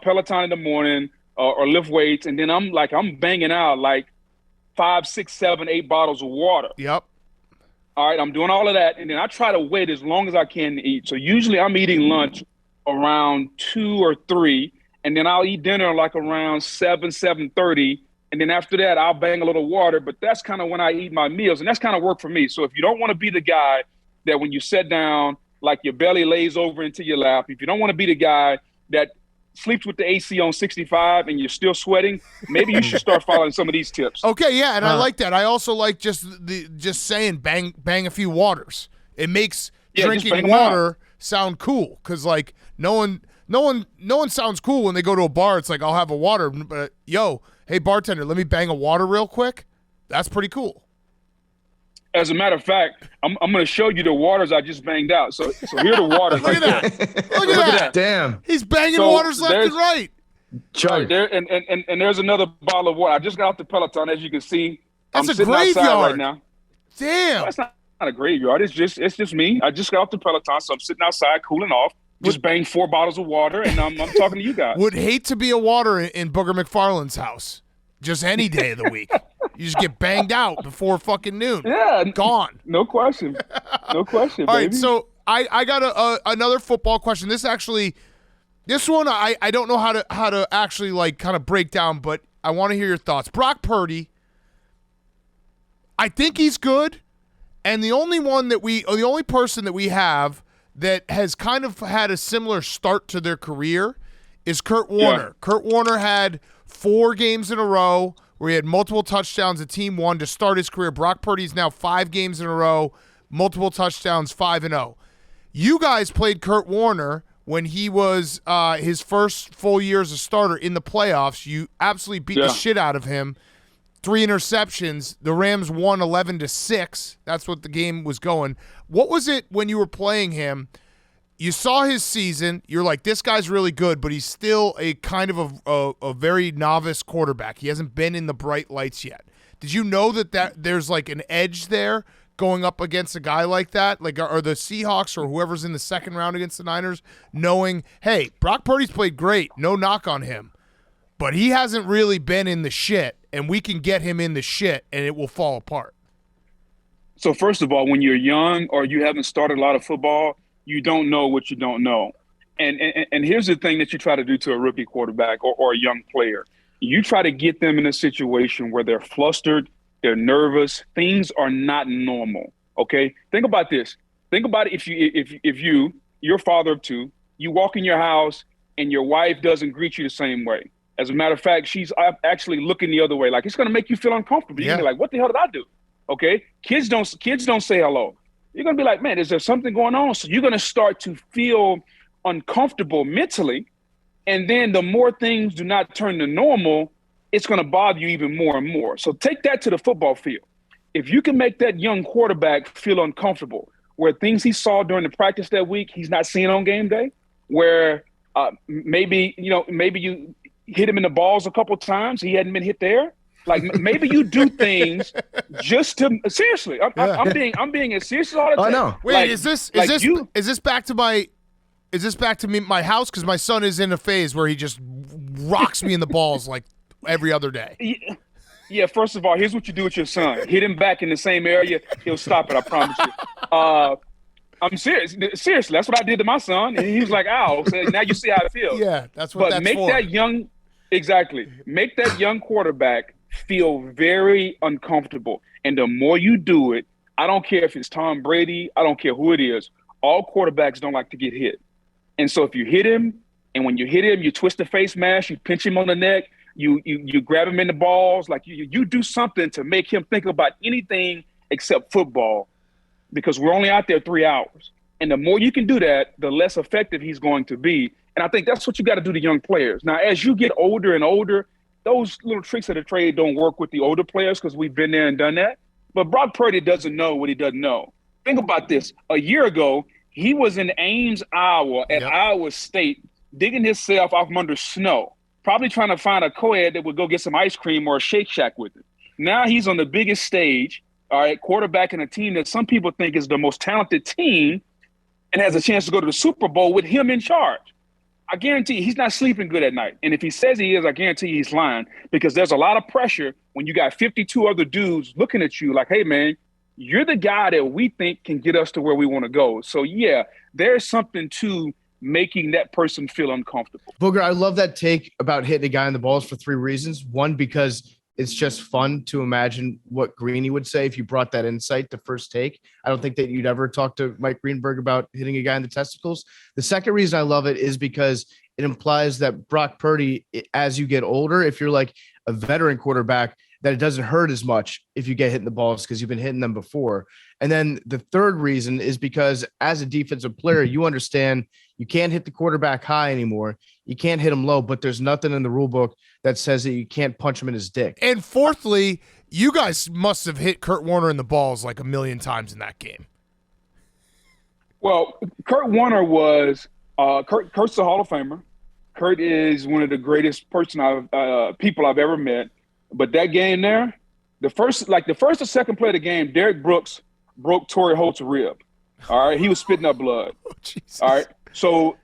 Peloton in the morning or lift weights, and then I'm banging out like 5, 6, 7, 8 bottles of water. Yep. All right, I'm doing all of that, and then I try to wait as long as I can to eat. So usually I'm eating lunch around 2 or 3, and then I'll eat dinner like around 7:30, and then after that I'll bang a little water. But that's kind of when I eat my meals, and that's kind of work for me. So if you don't want to be the guy that when you sit down, like your belly lays over into your lap, if you don't want to be the guy that sleeps with the AC on 65 and you're still sweating, maybe you should start following some of these tips. Okay, yeah, and I like that. I also like just saying bang a few waters. It makes drinking water sound cool because like no one sounds cool when they go to a bar. It's like, I'll have a water, but hey bartender, let me bang a water real quick. That's pretty cool. As a matter of fact, I'm going to show you the waters I just banged out. So here are the waters. Look at that. Look at that. Damn. He's banging waters left and right. Right there, and there's another bottle of water. I just got off the Peloton, as you can see. That's I'm sitting a graveyard outside right now. Damn. No, it's not a graveyard. It's just me. I just got off the Peloton, so I'm sitting outside cooling off. Just banged 4 bottles of water, and I'm talking to you guys. Would hate to be a water in Booger McFarland's house. Just any day of the week. You just get banged out before fucking noon. Yeah. Gone. No question. No question, All baby. right, so I got another football question. This one I don't know how to actually like kind of break down, but I want to hear your thoughts. Brock Purdy, I think he's good, and the only person that we have that has kind of had a similar start to their career is Kurt Warner. Yeah. Kurt Warner had 4 games in a row where he had multiple touchdowns. The team won to start his career. Brock Purdy's now 5 games in a row, multiple touchdowns, 5-0. You guys played Kurt Warner when he was his first full year as a starter in the playoffs. You absolutely beat the shit out of him. 3 interceptions. The Rams won 11-6. That's what the game was going. What was it when you were playing him? You saw his season. You're like, this guy's really good, but he's still a kind of a very novice quarterback. He hasn't been in the bright lights yet. Did you know that there's like an edge there going up against a guy like that? Like, are the Seahawks or whoever's in the second round against the Niners knowing, hey, Brock Purdy's played great, no knock on him, but he hasn't really been in the shit, and we can get him in the shit, and it will fall apart? So first of all, when you're young or you haven't started a lot of football, you don't know what you don't know. And here's the thing that you try to do to a rookie quarterback or a young player. You try to get them in a situation where they're flustered, they're nervous, things are not normal. Okay? Think about this. Think about it if you're a father of two, you walk in your house and your wife doesn't greet you the same way. As a matter of fact, she's actually looking the other way. Like, it's going to make you feel uncomfortable. You're going to be like, what the hell did I do? Okay? Kids don't say hello. You're going to be like, man, is there something going on? So you're going to start to feel uncomfortable mentally. And then the more things do not turn to normal, it's going to bother you even more and more. So take that to the football field. If you can make that young quarterback feel uncomfortable, where things he saw during the practice that week, he's not seeing on game day, where maybe you hit him in the balls a couple times, he hadn't been hit there. Like, maybe you do things just to seriously. I'm being as serious as all the time. Oh no! Wait, Like, is this back to my house? Because my son is in a phase where he just rocks me in the balls like every other day. Yeah, first of all, here's what you do with your son. Hit him back in the same area. He'll stop it, I promise you. I'm serious. Seriously, that's what I did to my son. And he was like, ow. So now you see how I feel. Yeah, that's what that's for. Make that young quarterback feel very uncomfortable. And the more you do it, I don't care if it's Tom Brady, I don't care who it is, all quarterbacks don't like to get hit. And so if you hit him, and when you hit him, you twist the face mask, you pinch him on the neck, you grab him in the balls, like you do something to make him think about anything except football, because we're only out there 3 hours. And the more you can do that, the less effective he's going to be. And I think that's what you got to do to young players. Now, as you get older and older, those little tricks of the trade don't work with the older players because we've been there and done that. But Brock Purdy doesn't know what he doesn't know. Think about this. A year ago, he was in Ames, Iowa, at Iowa State, digging himself off from under snow, probably trying to find a co-ed that would go get some ice cream or a Shake Shack with him. Now he's on the biggest stage, all right, quarterbacking a team that some people think is the most talented team and has a chance to go to the Super Bowl with him in charge. I guarantee he's not sleeping good at night. And if he says he is, I guarantee he's lying, because there's a lot of pressure when you got 52 other dudes looking at you like, hey, man, you're the guy that we think can get us to where we want to go. So, yeah, there's something to making that person feel uncomfortable. Booger, I love that take about hitting a guy in the balls for 3 reasons. One, because it's just fun to imagine what Greeny would say if you brought that insight to First Take. I don't think that you'd ever talk to Mike Greenberg about hitting a guy in the testicles. The second reason I love it is because it implies that Brock Purdy, as you get older, if you're like a veteran quarterback, that it doesn't hurt as much if you get hit in the balls because you've been hitting them before. And then the third reason is because as a defensive player, you understand you can't hit the quarterback high anymore. You can't hit him low, but there's nothing in the rule book that says that you can't punch him in his dick. And fourthly, you guys must have hit Kurt Warner in the balls like a million times in that game. Well, Kurt Warner was Kurt's a Hall of Famer. Kurt is one of the greatest people I've ever met. But that game there, the first or second play of the game, Derek Brooks broke Torrey Holt's rib. All right, he was spitting up blood. Oh, Jesus. All right, so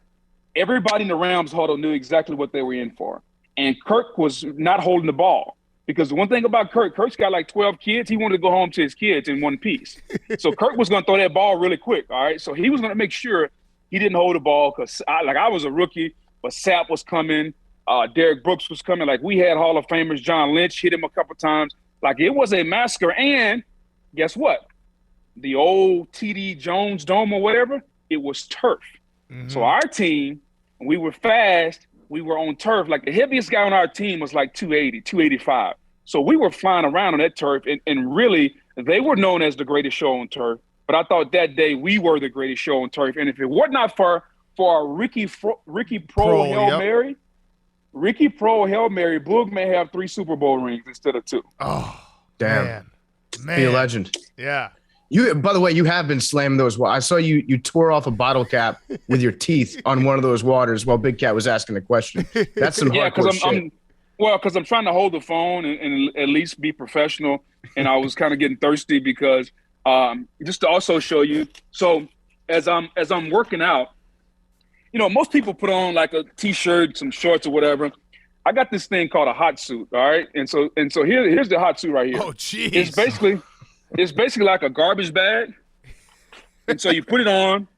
everybody in the Rams huddle knew exactly what they were in for. And Kirk was not holding the ball, because the one thing about Kurt's got like 12 kids. He wanted to go home to his kids in one piece. So Kirk was going to throw that ball really quick. All right, so he was going to make sure he didn't hold the ball, because I was a rookie, but Sapp was coming. Derek Brooks was coming. Like, we had Hall of Famers. John Lynch hit him a couple times. Like, it was a massacre. And guess what? The old TD Jones Dome or whatever, it was turf. Mm-hmm. So our team, we were fast. We were on turf. Like, the heaviest guy on our team was like 280, 285. So we were flying around on that turf. And really, they were known as the greatest show on turf. But I thought that day we were the greatest show on turf. And if it were not for our Ricky Pro Hail Mary, Ricky Pro Hail Mary, Boog may have 3 Super Bowl rings instead of 2. Oh, damn. Man. Be a legend. Yeah. You, by the way, you have been slamming those. I saw you tore off a bottle cap with your teeth on one of those waters while Big Cat was asking the question. That's some hardcore shit. Because I'm trying to hold the phone and at least be professional. And I was kind of getting thirsty because just to also show you. So as I'm working out, most people put on like a t-shirt, some shorts or whatever. I got this thing called a hot suit. All right. And so here's the hot suit right here. Oh, geez. It's basically like a garbage bag. And so you put it on,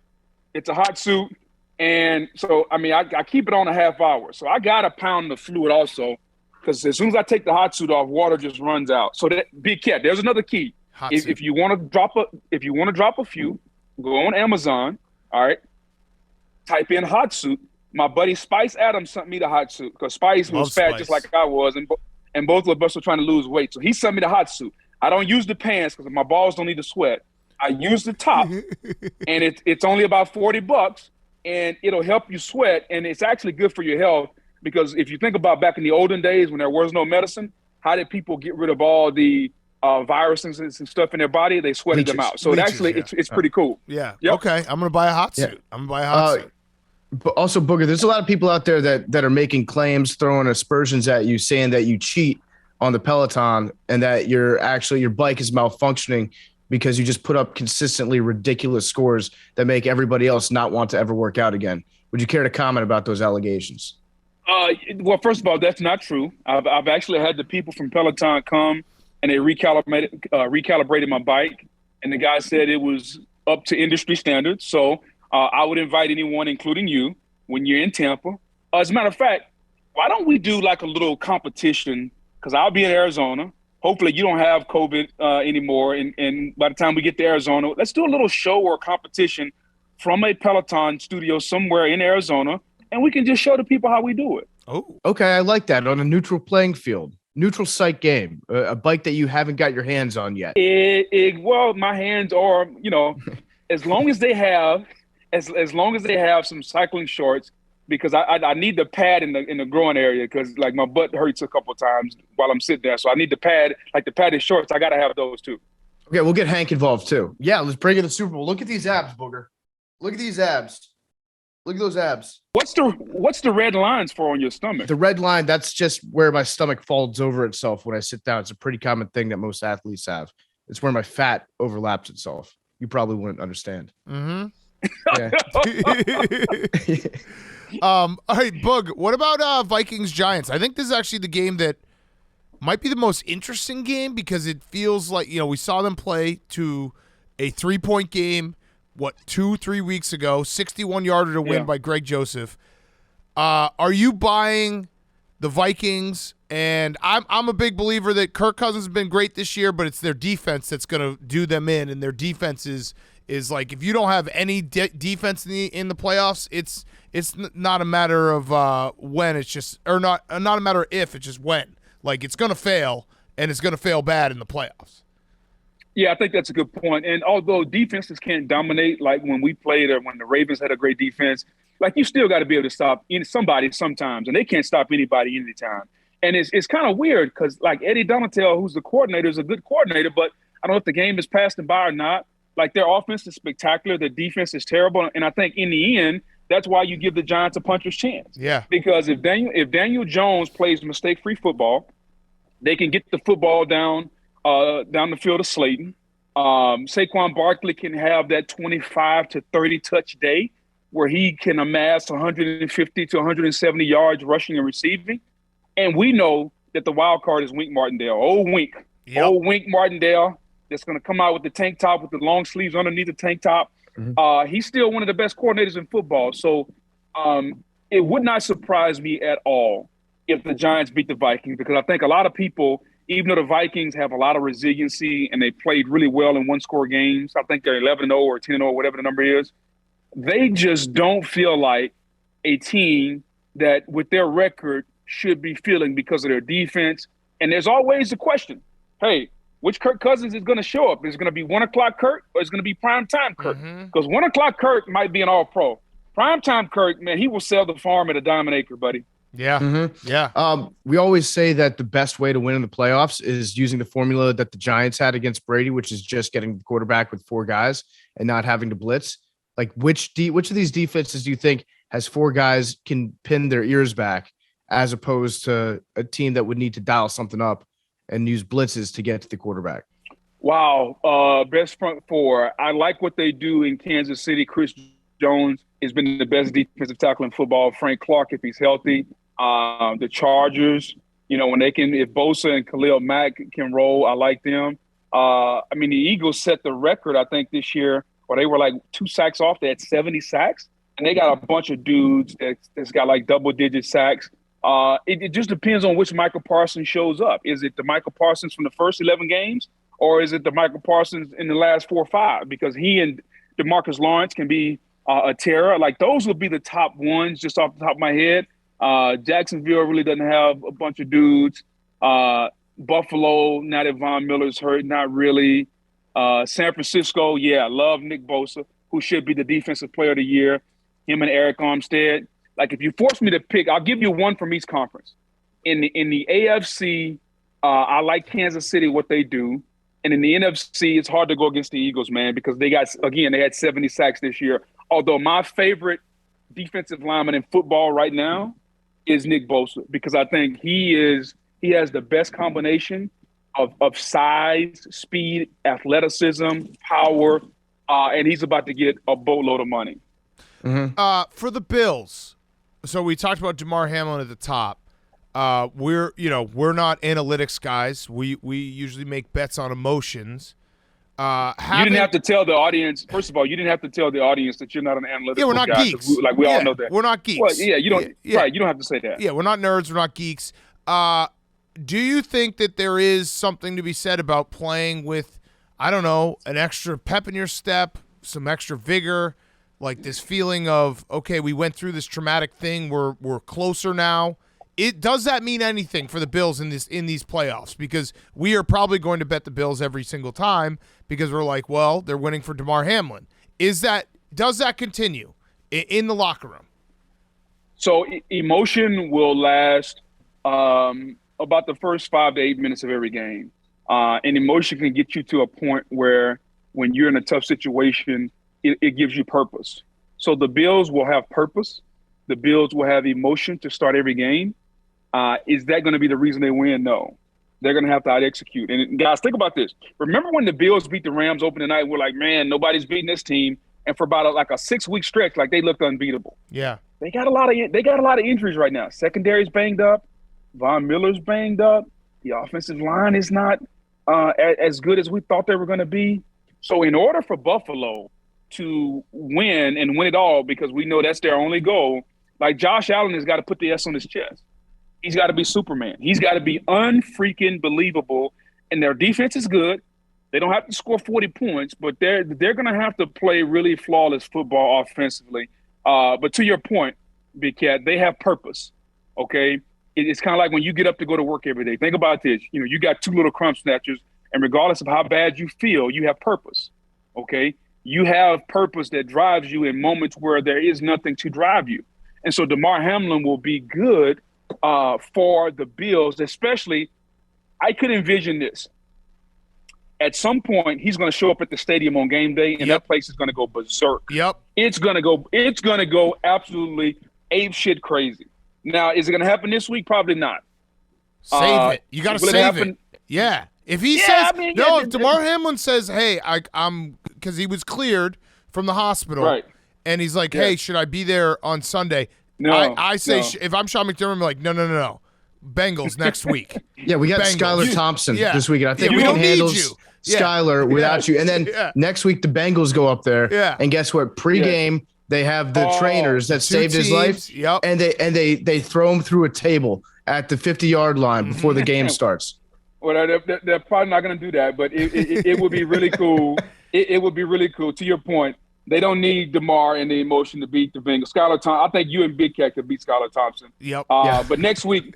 it's a hot suit. And so, I keep it on a half hour. So I got a pound of fluid also, because as soon as I take the hot suit off, water just runs out. So there's another key. If you want to drop a few, go on Amazon. All right. Type in hot suit. My buddy Spice Adams sent me the hot suit because Spice was fat just like I was, and both of us were trying to lose weight. So he sent me the hot suit. I don't use the pants because my balls don't need to sweat. I use the top, and it's only about $40, and it'll help you sweat, and it's actually good for your health because if you think about back in the olden days when there was no medicine, how did people get rid of all the viruses and stuff in their body? They sweated them out. So it's pretty cool. Yeah. Yep. Okay. I'm gonna buy a hot suit. I'm gonna buy a hot suit. But also, Booger, there's a lot of people out there that are making claims, throwing aspersions at you, saying that you cheat on the Peloton and that your bike is malfunctioning because you just put up consistently ridiculous scores that make everybody else not want to ever work out again. Would you care to comment about those allegations? Well, first of all, that's not true. I've actually had the people from Peloton come and they recalibrated my bike, and the guy said it was up to industry standards. So I would invite anyone, including you, when you're in Tampa. As a matter of fact, why don't we do like a little competition? Because I'll be in Arizona. Hopefully you don't have COVID anymore. And by the time we get to Arizona, let's do a little show or competition from a Peloton studio somewhere in Arizona, and we can just show the people how we do it. Oh, okay. I like that. On a neutral playing field, neutral site game, a bike that you haven't got your hands on yet. Well, my hands are, as long as they have some cycling shorts, because I need the pad in the groin area because like my butt hurts a couple of times while I'm sitting there. So I need the pad, like the padded shorts. I got to have those too. Okay, we'll get Hank involved too. Yeah, let's bring in the Super Bowl. Look at these abs, Booger. Look at these abs. Look at those abs. What's the red lines for on your stomach? The red line, that's just where my stomach folds over itself when I sit down. It's a pretty common thing that most athletes have. It's where my fat overlaps itself. You probably wouldn't understand. Mm-hmm. Yeah. All right, Boog, what about Vikings Giants? I think this is actually the game that might be the most interesting game because it feels like, we saw them play to a 3-point game, 2-3 weeks ago, 61-yarder to win by Greg Joseph. Are you buying the Vikings? And I'm a big believer that Kirk Cousins has been great this year, but it's their defense that's going to do them in, and their defense is like if you don't have any defense in the playoffs, it's not a matter of when, it's just not a matter of if, it's just when. Like it's going to fail, and it's going to fail bad in the playoffs. Yeah, I think that's a good point. And although defenses can't dominate like when we played or when the Ravens had a great defense, like you still got to be able to stop somebody sometimes, and they can't stop anybody anytime. And it's kind of weird because like Eddie Donatel, who's the coordinator, is a good coordinator, but I don't know if the game is passed them by or not. Like their offense is spectacular, their defense is terrible, and I think in the end, that's why you give the Giants a puncher's chance. Yeah. Because if Daniel Jones plays mistake-free football, they can get the football down the field of Slayton. Saquon Barkley can have that 25 to 30 touch day where he can amass 150 to 170 yards rushing and receiving. And we know that the wild card is Wink Martindale. Old Wink Martindale that's going to come out with the tank top with the long sleeves underneath the tank top. Mm-hmm. He's still one of the best coordinators in football. So it would not surprise me at all if the Giants beat the Vikings, because I think a lot of people, even though the Vikings have a lot of resiliency and they played really well in one-score games, I think they're 11-0 or 10-0, whatever the number is, they just don't feel like a team that with their record should be feeling because of their defense. And there's always the question, hey, which Kirk Cousins is going to show up? Is it going to be 1 o'clock Kirk or is it going to be primetime Kirk? Because 1 o'clock Kirk might be an all-pro. Primetime Kirk, man, he will sell the farm at a dime an acre, buddy. Yeah. Mm-hmm. Yeah. We always say that the best way to win in the playoffs is using the formula that the Giants had against Brady, which is just getting the quarterback with 4 guys and not having to blitz. Like which of these defenses do you think has 4 guys can pin their ears back as opposed to a team that would need to dial something up and use blitzes to get to the quarterback? Wow. Best front four. I like what they do in Kansas City. Chris Jones has been the best defensive tackle in football. Frank Clark, if he's healthy. The Chargers, when they can, if Bosa and Khalil Mack can roll, I like them. The Eagles set the record, I think, this year, where they were like 2 sacks off. They had 70 sacks. And they got a bunch of dudes that's got like double-digit sacks. It just depends on which Michael Parsons shows up. Is it the Michael Parsons from the first 11 games, or is it the Michael Parsons in the last 4 or 5? Because he and DeMarcus Lawrence can be a terror. Like, those would be the top ones just off the top of my head. Jacksonville really doesn't have a bunch of dudes. Buffalo, now that Von Miller's hurt, not really. San Francisco, I love Nick Bosa, who should be the defensive player of the year. Him and Eric Armstead. Like, if you force me to pick, I'll give you one from each conference. In the AFC, I like Kansas City, what they do. And in the NFC, it's hard to go against the Eagles, man, because they had 70 sacks this year. Although my favorite defensive lineman in football right now is Nick Bosa, because I think he has the best combination of size, speed, athleticism, power, and he's about to get a boatload of money. Mm-hmm. For the Bills, so we talked about Damar Hamlin at the top. We're not analytics guys. We usually make bets on emotions. You didn't have to tell the audience. First of all, you didn't have to tell the audience that you're not an analytical Yeah, we're not guy, geeks. We all know that. We're not geeks. Well, you don't. Yeah. Right, you don't have to say that. Yeah, we're not nerds. We're not geeks. Do you think that there is something to be said about playing with, I don't know, an extra pep in your step, some extra vigor, like this feeling of, okay, we went through this traumatic thing. We're closer now. Does that mean anything for the Bills in these playoffs? Because we are probably going to bet the Bills every single time because we're like, well, they're winning for Damar Hamlin. Does that continue in the locker room? So emotion will last about the first 5 to 8 minutes of every game. And emotion can get you to a point where when you're in a tough situation, it gives you purpose. So the Bills will have purpose. The Bills will have emotion to start every game. Is that going to be the reason they win? No. They're going to have to out-execute. And, guys, think about this. Remember when the Bills beat the Rams opening night? We're like, man, nobody's beating this team. And for about a 6-week stretch, like, they looked unbeatable. Yeah. They got a lot of injuries right now. Secondary's banged up. Von Miller's banged up. The offensive line is not as good as we thought they were going to be. So in order for Buffalo to win and win it all, because we know that's their only goal, like, Josh Allen has got to put the S on his chest. He's got to be Superman. He's got to be unfreaking believable. And their defense is good. They don't have to score 40 points, but they're going to have to play really flawless football offensively. But to your point, Big Cat, they have purpose, okay? It's kind of like when you get up to go to work every day. Think about this. You got 2 little crumb snatchers, and regardless of how bad you feel, you have purpose, okay? You have purpose that drives you in moments where there is nothing to drive you. And so Damar Hamlin will be good for the Bills, especially. I could envision this. At some point, he's going to show up at the stadium on game day, and that place is going to go berserk. Yep. It's going to go absolutely ape shit crazy. Now, is it going to happen this week? Probably not. Save it. You got to save it. Yeah. If he says if Damar Hamlin says, "Hey, I'm," because he was cleared from the hospital, right? And he's like, "Hey, should I be there on Sunday?" No, I say if I'm Sean McDermott, I'm like, no. Bengals next week. Yeah, we got Skylar Thompson this weekend. I think we can handle Skylar without you. And then next week the Bengals go up there. Yeah. And guess what? Pre-game they have the trainers that saved his life. Yep. And they throw him through a table at the 50-yard line before the game starts. Well, they're probably not going to do that, but it would be really cool. It would be really cool. To your point, they don't need Damar and the emotion to beat the Bengals. Skylar Thompson, I think you and Big Cat could beat Skylar Thompson. Yep. But next week,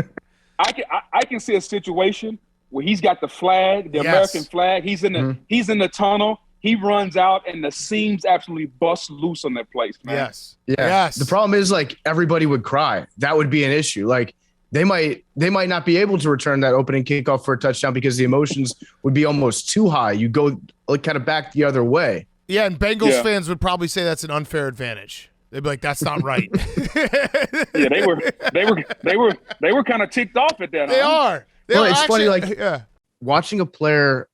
I can see a situation where he's got the flag, the American flag. He's in the tunnel. He runs out, and the seams absolutely bust loose on that place, man. Yes. Yeah. Yes. The problem is, like, everybody would cry. That would be an issue. Like, they might not be able to return that opening kickoff for a touchdown because the emotions would be almost too high. You go like kind of back the other way. Yeah, and Bengals fans would probably say that's an unfair advantage. They'd be like, "That's not right." Yeah, they were kind of ticked off at that. They are. It's funny, like watching a player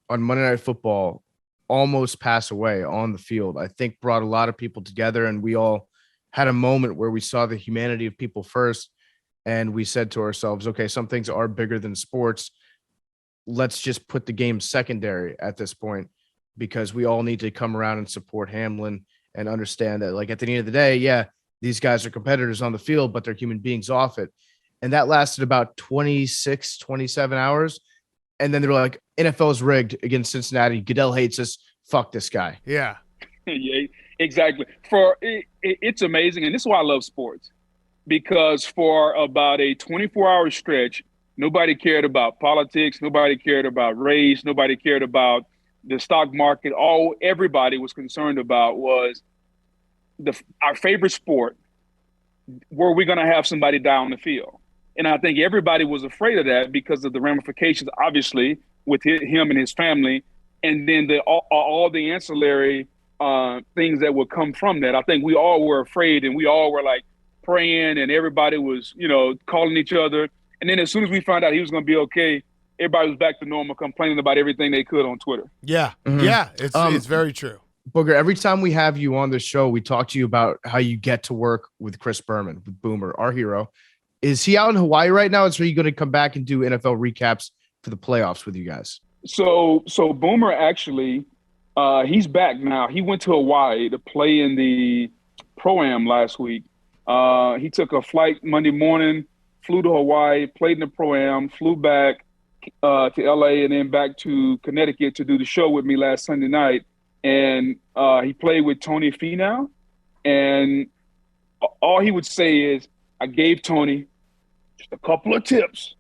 on Monday Night Football almost pass away on the field, I think brought a lot of people together, and we all had a moment where we saw the humanity of people first, and we said to ourselves, okay, some things are bigger than sports. Let's just put the game secondary at this point, because we all need to come around and support Hamlin and understand that, like, at the end of the day, yeah, these guys are competitors on the field, but they're human beings off it. And that lasted about 26, 27 hours. And then they were like, NFL's rigged against Cincinnati. Goodell hates us. Fuck this guy. Yeah. Yeah, exactly. It's amazing. And this is why I love sports, because for about a 24-hour stretch, nobody cared about politics. Nobody cared about race. Nobody cared about the stock market. All everybody was concerned about was our favorite sport. Were we going to have somebody die on the field? And I think everybody was afraid of that because of the ramifications, obviously, with him and his family, and then all the ancillary things that would come from that. I think we all were afraid, and we all were like praying, and everybody was, calling each other. And then as soon as we found out he was going to be okay, everybody was back to normal, complaining about everything they could on Twitter. Yeah. Mhm. Yeah. It's very true. Booger, every time we have you on the show, we talk to you about how you get to work with Chris Berman, with Boomer, our hero. Is he out in Hawaii right now? Or are you going to come back and do NFL recaps for the playoffs with you guys? So Boomer actually, he's back now. He went to Hawaii to play in the Pro-Am last week. He took a flight Monday morning, flew to Hawaii, played in the Pro-Am, flew back to LA, and then back to Connecticut to do the show with me last Sunday night. And he played with Tony Finau. And all he would say is, I gave Tony just a couple of tips.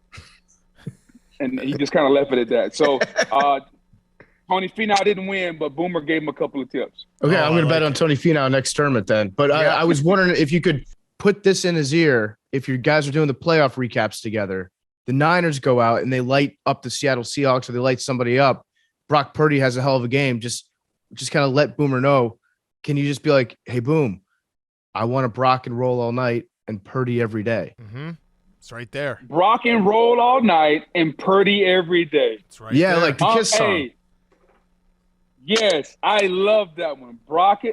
And he just kind of left it at that. So Tony Finau didn't win, but Boomer gave him a couple of tips. Okay, I'm going to bet on Tony Finau next tournament then. But Yeah. I was wondering if you could put this in his ear. If you guys are doing the playoff recaps together, the Niners go out and they light up the Seattle Seahawks, or they light somebody up. Brock Purdy has a hell of a game. Just kind of let Boomer know. Can you just be like, hey, Boom, I want to Brock and roll all night and Purdy every day. Mm-hmm. It's right there. Brock and roll all night and Purdy every day. It's right Yeah, there. like the Kiss song. Hey, yes, I love that one. Brock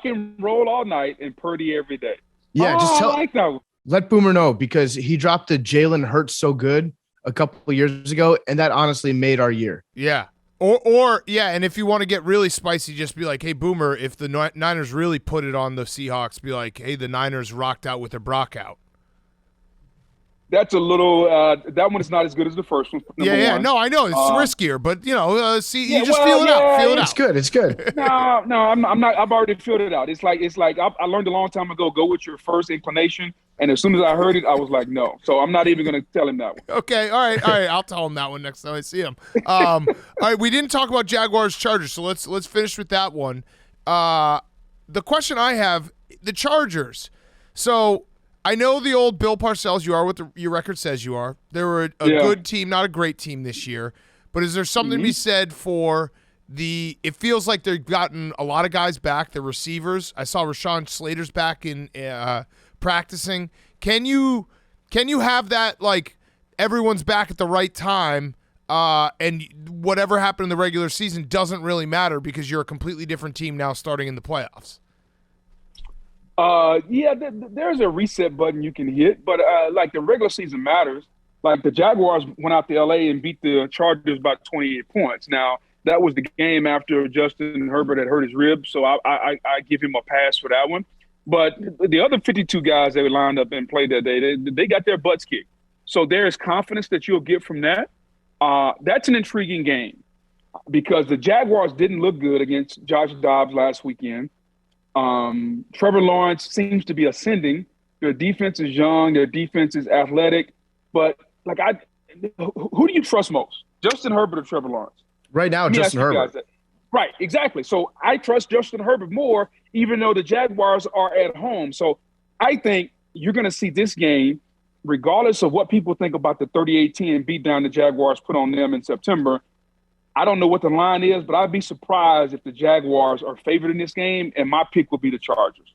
and roll all night and Purdy every day. Yeah, just I like that one. let Boomer know, because he dropped the Jalen Hurts so good a couple of years ago, and that honestly made our year. Yeah. Or yeah, and if you want to get really spicy, just be like, hey, Boomer, if the Niners really put it on the Seahawks, be like, hey, the Niners rocked out with their Brock out. That's a little that one is not as good as the first one. Yeah. One. No, I know. It's riskier, but, see, yeah, you just well, feel it out. yeah, Feel it yeah. out. It's good. It's good. No, I'm not. I've already filled it out. It's like I learned a long time ago. Go with your first inclination, and as soon as I heard it, I was like, no. So I'm not even going to tell him that one. Okay, all right. I'll tell him that one next time I see him. All right, we didn't talk about Jaguars Chargers, so let's finish with that one. The question I have, the Chargers. So I know the old Bill Parcells, you are what your record says you are. They were a good team, not a great team this year. But is there something to be said for it feels like they've gotten a lot of guys back, the receivers. I saw Rashawn Slater's back in practicing. Can you have that, like, everyone's back at the right time, and whatever happened in the regular season doesn't really matter because you're a completely different team now starting in the playoffs? There's a reset button you can hit, but like the regular season matters. Like the Jaguars went out to LA and beat the Chargers by 28 points. Now, that was the game after Justin Herbert had hurt his ribs, so I give him a pass for that one. But the other 52 guys that lined up and played that day, they got their butts kicked. So there is confidence that you'll get from that. That's an intriguing game because the Jaguars didn't look good against Josh Dobbs last weekend. Trevor Lawrence seems to be ascending. Their defense is young. Their defense is athletic. But, who do you trust most, Justin Herbert or Trevor Lawrence? Right now, Justin Herbert. Right, exactly. So I trust Justin Herbert more, even though the Jaguars are at home. So I think you're going to see this game, regardless of what people think about the 38-10 beatdown the Jaguars put on them in September. I don't know what the line is, but I'd be surprised if the Jaguars are favored in this game, and my pick will be the Chargers.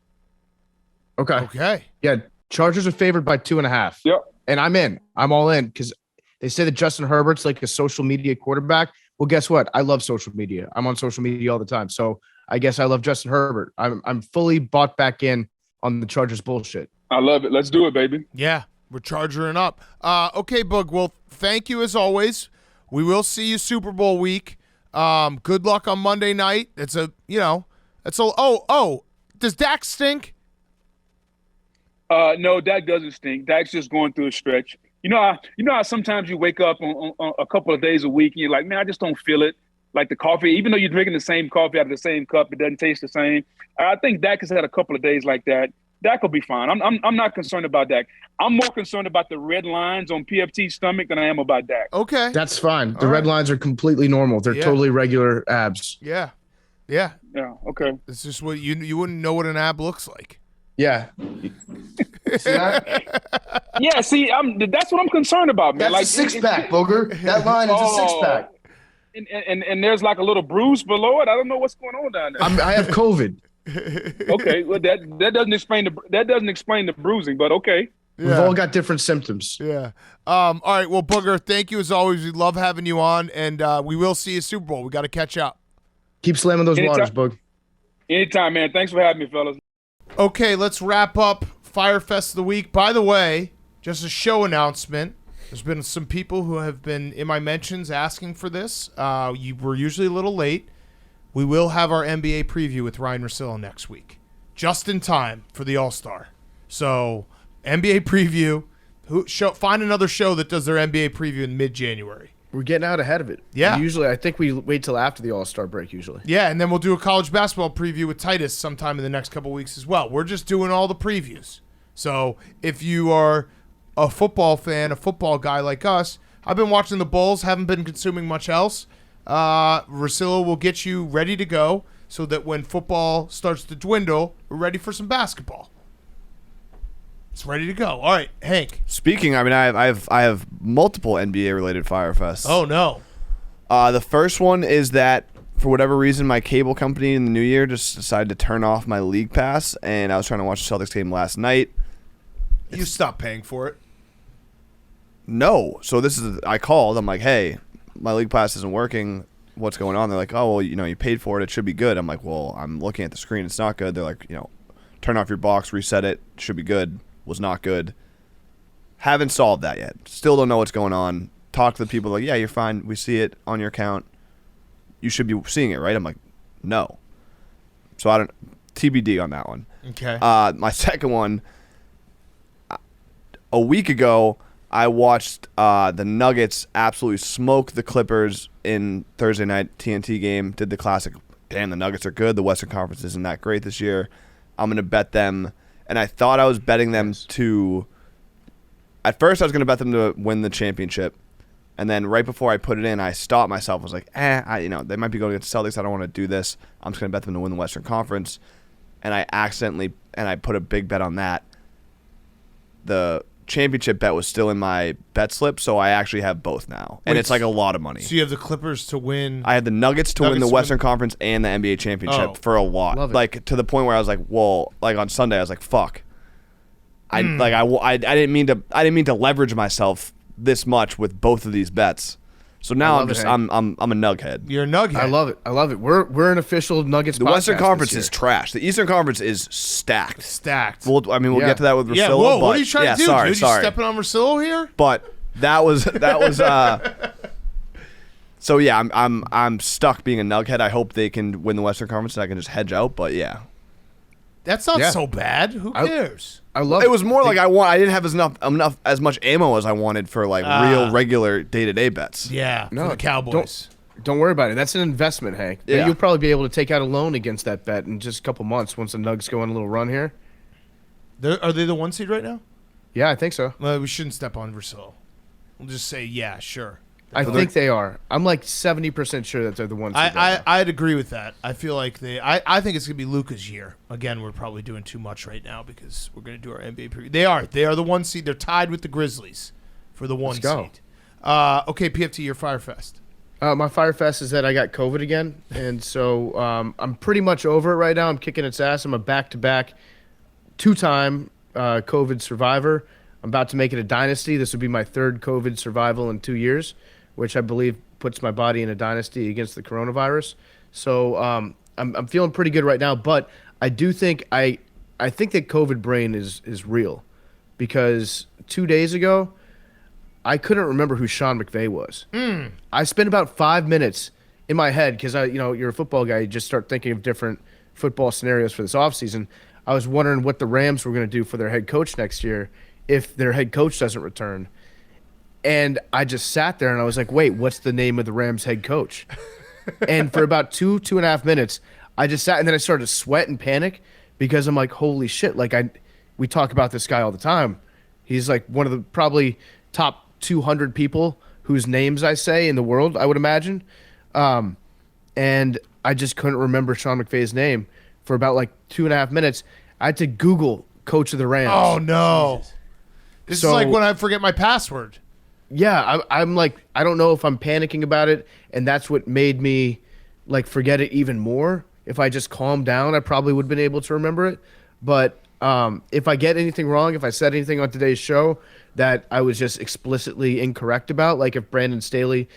Okay. Yeah, Chargers are favored by 2.5. Yep. And I'm in. I'm all in because they say that Justin Herbert's like a social media quarterback, Well, guess what? I love social media. I'm on social media all the time. So I guess I love Justin Herbert. I'm fully bought back in on the Chargers bullshit. I love it. Let's do it, baby. Yeah, we're charging up. Okay, Boog. Well, thank you as always. We will see you Super Bowl week. Good luck on Monday night. Does Dak stink? No, Dak doesn't stink. Dak's just going through a stretch. You know how sometimes you wake up on a couple of days a week and you're like, man, I just don't feel it. Like the coffee, even though you're drinking the same coffee out of the same cup, it doesn't taste the same. I think Dak has had a couple of days like that. Dak will be fine. I'm not concerned about Dak. I'm more concerned about the red lines on PFT's stomach than I am about Dak. Okay. That's fine. The red lines are completely normal. They're totally regular abs. Yeah. Yeah. Okay. It's just what you wouldn't know what an ab looks like. Yeah. See that? Yeah. See, that's what I'm concerned about, man. That's a six-pack, Booger. That line is a six-pack. And there's like a little bruise below it. I don't know what's going on down there. I have COVID. Okay, well that doesn't explain the bruising, but okay. We've all got different symptoms. Yeah. All right. Well, Booger, thank you as always. We love having you on, and we will see you Super Bowl. We got to catch up. Keep slamming those waters, Boog. Anytime, man. Thanks for having me, fellas. Okay, let's wrap up Fyre Fest of the week. By the way, just a show announcement. There's been some people who have been in my mentions asking for this. We're usually a little late. We will have our NBA preview with Ryan Russillo next week, just in time for the All-Star. So, NBA preview. Find another show that does their NBA preview in mid-January. We're getting out ahead of it. Yeah. Usually, I think we wait till after the All-Star break, usually. Yeah, and then we'll do a college basketball preview with Titus sometime in the next couple weeks as well. We're just doing all the previews. So, if you are a football fan, a football guy like us, I've been watching the Bulls, haven't been consuming much else. Russillo will get you ready to go so that when football starts to dwindle, we're ready for some basketball. It's ready to go. All right, Hank. Speaking, I have multiple NBA related Fyre Fests. Oh no. The first one is that for whatever reason, my cable company in the new year just decided to turn off my league pass, and I was trying to watch the Celtics game last night. You stopped paying for it. No. So I called. I'm like, hey, my league pass isn't working. What's going on? They're like, oh, well, you paid for it. It should be good. I'm like, well, I'm looking at the screen. It's not good. They're like, turn off your box, reset it. Should be good. Was not good. Haven't solved that yet. Still don't know what's going on. Talk to the people like, yeah, you're fine. We see it on your account. You should be seeing it, right? I'm like, no. So I don't. TBD on that one. Okay. My second one. A week ago, I watched the Nuggets absolutely smoke the Clippers in Thursday night TNT game. Did the classic, damn, the Nuggets are good. The Western Conference isn't that great this year. I'm going to bet them. And I thought I was betting them to – at first I was going to bet them to win the championship. And then right before I put it in, I stopped myself. I was like, they might be going against the Celtics. I don't want to do this. I'm just going to bet them to win the Western Conference. And I I put a big bet on that. The championship bet was still in my bet slip, so I actually have both now. And it's like a lot of money. So you have the Clippers to win. I had the Nuggets to win the Western Conference and the NBA championship for a lot. Love it. Like to the point where I was like, well, like on Sunday I was like, fuck. I didn't mean to leverage myself this much with both of these bets. So now I'm a nughead. You're a nughead. I love it. We're an official Nuggets. The Western Conference is trash. The Eastern Conference is stacked. We'll get to that with Russillo. Yeah, whoa, what are you trying to do, dude? You stepping on Russillo here? But that was so yeah, I'm stuck being a nughead. I hope they can win the Western Conference and I can just hedge out, but yeah. That's not so bad. Who cares? I love it. It was more like I didn't have as much ammo as I wanted for like real regular day-to-day bets. Yeah, for the Cowboys. Don't worry about it. That's an investment, Hank. Yeah. You'll probably be able to take out a loan against that bet in just a couple months once the Nugs go on a little run here. Are they the 1 seed right now? Yeah, I think so. Well, we shouldn't step on Russillo. We'll just say, yeah, sure. I think they are. I'm like 70% sure that they're the 1 seed. I'd agree with that. I feel like I think it's going to be Luka's year. Again, we're probably doing too much right now because we're going to do our NBA preview. They are the 1 seed. They're tied with the Grizzlies for the 1 seed. Okay, PFT, your Fyre Fest. My Fyre Fest is that I got COVID again, and so I'm pretty much over it right now. I'm kicking its ass. I'm a back-to-back 2-time COVID survivor. I'm about to make it a dynasty. This would be my 3rd COVID survival in 2 years, which I believe puts my body in a dynasty against the coronavirus. So I'm feeling pretty good right now. But I do think I think that COVID brain is real, because 2 days ago I couldn't remember who Sean McVay was. I spent about 5 minutes in my head, because you're a football guy. You just start thinking of different football scenarios for this offseason. I was wondering what the Rams were going to do for their head coach next year if their head coach doesn't return. And I just sat there and I was like, wait, what's the name of the Rams head coach? And for about 2.5 minutes, I just sat, and then I started to sweat and panic, because I'm like, holy shit. Like, we talk about this guy all the time. He's like one of the probably top 200 people whose names I say in the world, I would imagine. And I just couldn't remember Sean McVay's name for about like 2.5 minutes. I had to Google coach of the Rams. Oh, no. Jesus. This So- is like when I forget my password. Yeah, I'm like, I don't know if I'm panicking about it, and that's what made me like forget it even more. If I just calmed down, I probably would have been able to remember it. But if I get anything wrong, if I said anything on today's show that I was just explicitly incorrect about, like if Brandon Staley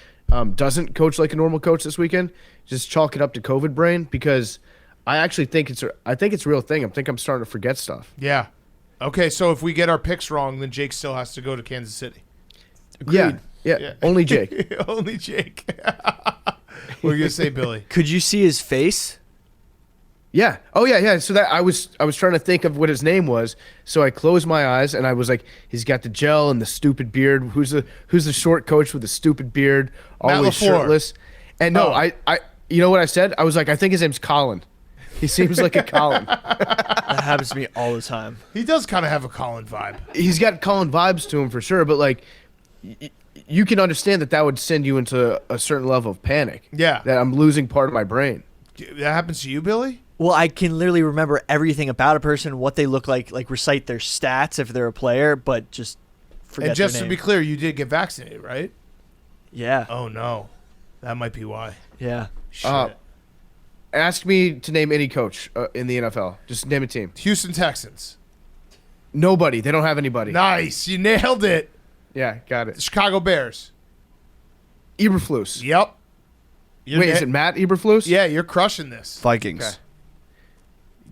doesn't coach like a normal coach this weekend, just chalk it up to COVID brain, because I actually think it's a real thing. I think I'm starting to forget stuff. Yeah. Okay, so if we get our picks wrong, then Jake still has to go to Kansas City. Yeah, Yeah. only Jake. Only Jake. What were you going to say, Billy? Could you see his face? Yeah. Oh yeah. So that I was trying to think of what his name was. So I closed my eyes and I was like, he's got the gel and the stupid beard. Who's the short coach with the stupid beard, Matt always LaFleur. shirtless? And no, Oh. I you know what I said? I was like, I think his name's Colin. He seems like a Colin. That happens to me all the time. He does kind of have a Colin vibe. He's got Colin vibes to him for sure, but like you can understand that would send you into a certain level of panic. Yeah. That I'm losing part of my brain. That happens to you, Billy? Well, I can literally remember everything about a person, what they look like recite their stats if they're a player, but just forget And just their to name. be clear, you did get vaccinated, right? Yeah. Oh, no. That might be why. Yeah. Shit. Ask me to name any coach in the NFL. Just name a team. Houston Texans. Nobody. They don't have anybody. Nice. You nailed it. Yeah, got it. Chicago Bears. Eberflus. Yep. Wait, is it Matt Eberflus? Yeah, you're crushing this. Vikings. Okay.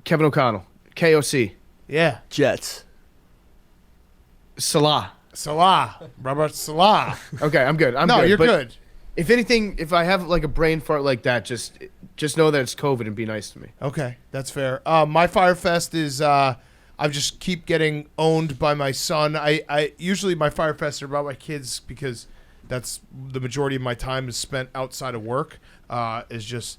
Kevin O'Connell. KOC. Yeah. Jets. Salah. Salah. Robert Salah. Okay, I'm good. I'm No, good. you're But good. If anything, if I have like a brain fart like that, just know that it's COVID and be nice to me. Okay, that's fair. My Fyre Fest is I just keep getting owned by my son. I usually my Fyre Fests are about my kids because that's the majority of my time is spent outside of work. Is just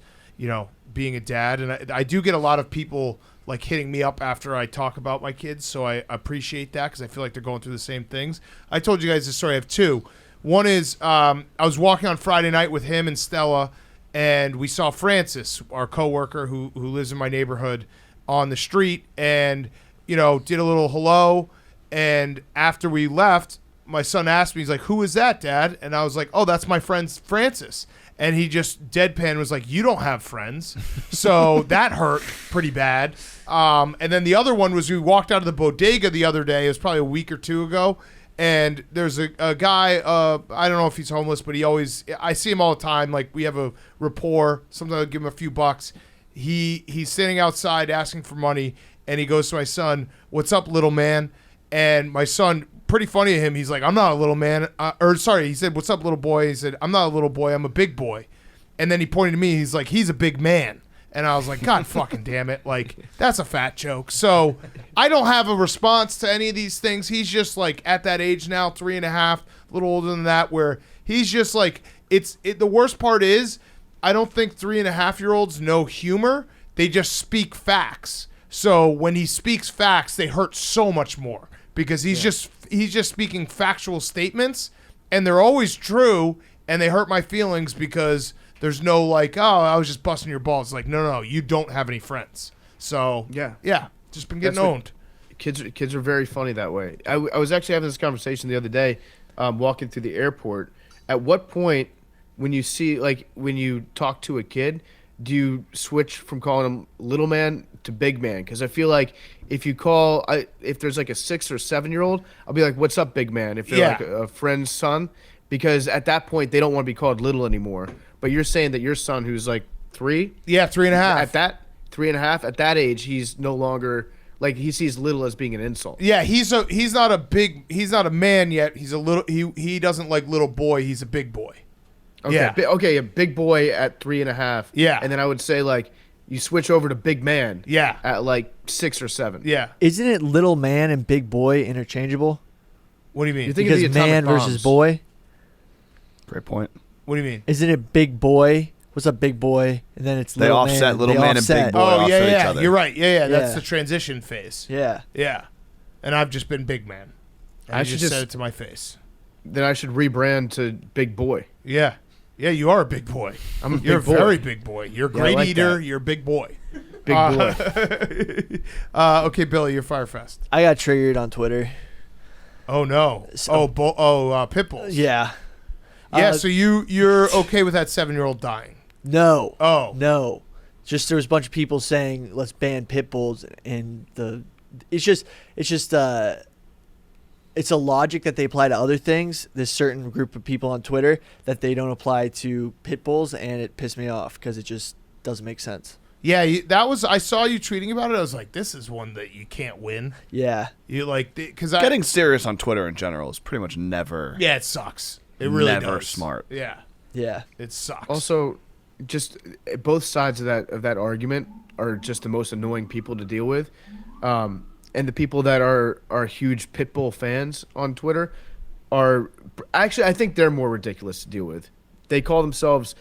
being a dad, and I do get a lot of people like hitting me up after I talk about my kids, so I appreciate that because I feel like they're going through the same things. I told you guys this story. I have two. One is I was walking on Friday night with him and Stella, and we saw Francis, our coworker who lives in my neighborhood, on the street, and did a little hello. And after we left, my son asked me, he's like, "Who is that, Dad?" And I was like, "Oh, that's my friend Francis." And he just deadpan was like, "You don't have friends." So that hurt pretty bad. And then the other one was we walked out of the bodega the other day. It was probably a week or two ago. And there's a guy, I don't know if he's homeless, but I see him all the time. Like, we have a rapport. Sometimes I'll give him a few bucks. He's standing outside asking for money, and he goes to my son, "What's up, little man?" And my son, pretty funny to him, he's like, "I'm not a little man." He said, "What's up, little boy?" He said, "I'm not a little boy, I'm a big boy." And then he pointed to me, he's like, "He's a big man." And I was like, God fucking damn it. Like, that's a fat joke. So I don't have a response to any of these things. He's just like at that age now, 3.5, a little older than that, where he's just like, the worst part is I don't think 3.5-year-olds know humor. They just speak facts. So when he speaks facts, they hurt so much more because he's just speaking factual statements, and they're always true, and they hurt my feelings because there's no like, "Oh, I was just busting your balls." Like, no, you don't have any friends. So yeah, just been getting owned. Kids are very funny that way. I was actually having this conversation the other day, walking through the airport. At what point, when you talk to a kid, do you switch from calling him little man to big man? Because I feel like if there's like a 6 or 7-year-old, I'll be like, "What's up, big man?" If they're like a friend's son. because at that point they don't want to be called little anymore. But you're saying that your son, who's like 3, Yeah, 3.5. at that 3.5, at that age, he's no longer like he sees little as being an insult. Yeah, he's not a man yet. He's a little. He doesn't like little boy. He's a big boy. Okay, Yeah. okay, a big boy at 3.5. Yeah. And then I would say like you switch over to big man. Yeah. At like 6 or 7. Yeah. Isn't it little man and big boy interchangeable? What do you mean? You think of Because the atomic man versus bombs. boy. Great point. What do you mean? Isn't it big boy? What's up, big boy? And then it's They little offset man. little They man and offset. big boy. Oh off yeah, of each yeah. other. You're right. Yeah. That's Yeah. the transition phase. Yeah. Yeah. And I've just been big man. And I I should just said just- it to my face. Then I should rebrand to big boy. Yeah. Yeah, you are a big boy. I'm a You're big boy. a very big boy. You're a Yeah, I great like eater. that. You're a big boy. Big boy. Okay, Billy, you're Fyre Fest. I got triggered on Twitter. Oh no. So- Pit bulls. Yeah. Yeah. So you're okay with that 7-year-old dying? No. Oh. No. Just there was a bunch of people saying let's ban pit bulls, and it's a logic that they apply to other things. This certain group of people on Twitter that they don't apply to pit bulls, and it pissed me off because it just doesn't make sense. Yeah, I saw you tweeting about it. I was like, this is one that you can't win. Yeah. You like because Getting serious on Twitter in general is pretty much never. Yeah, it sucks. It really Never does. smart. Yeah, Yeah. it sucks. Also, just both sides of that argument are just the most annoying people to deal with, and the people that are huge Pitbull fans on Twitter are actually, I think they're more ridiculous to deal with. They call themselves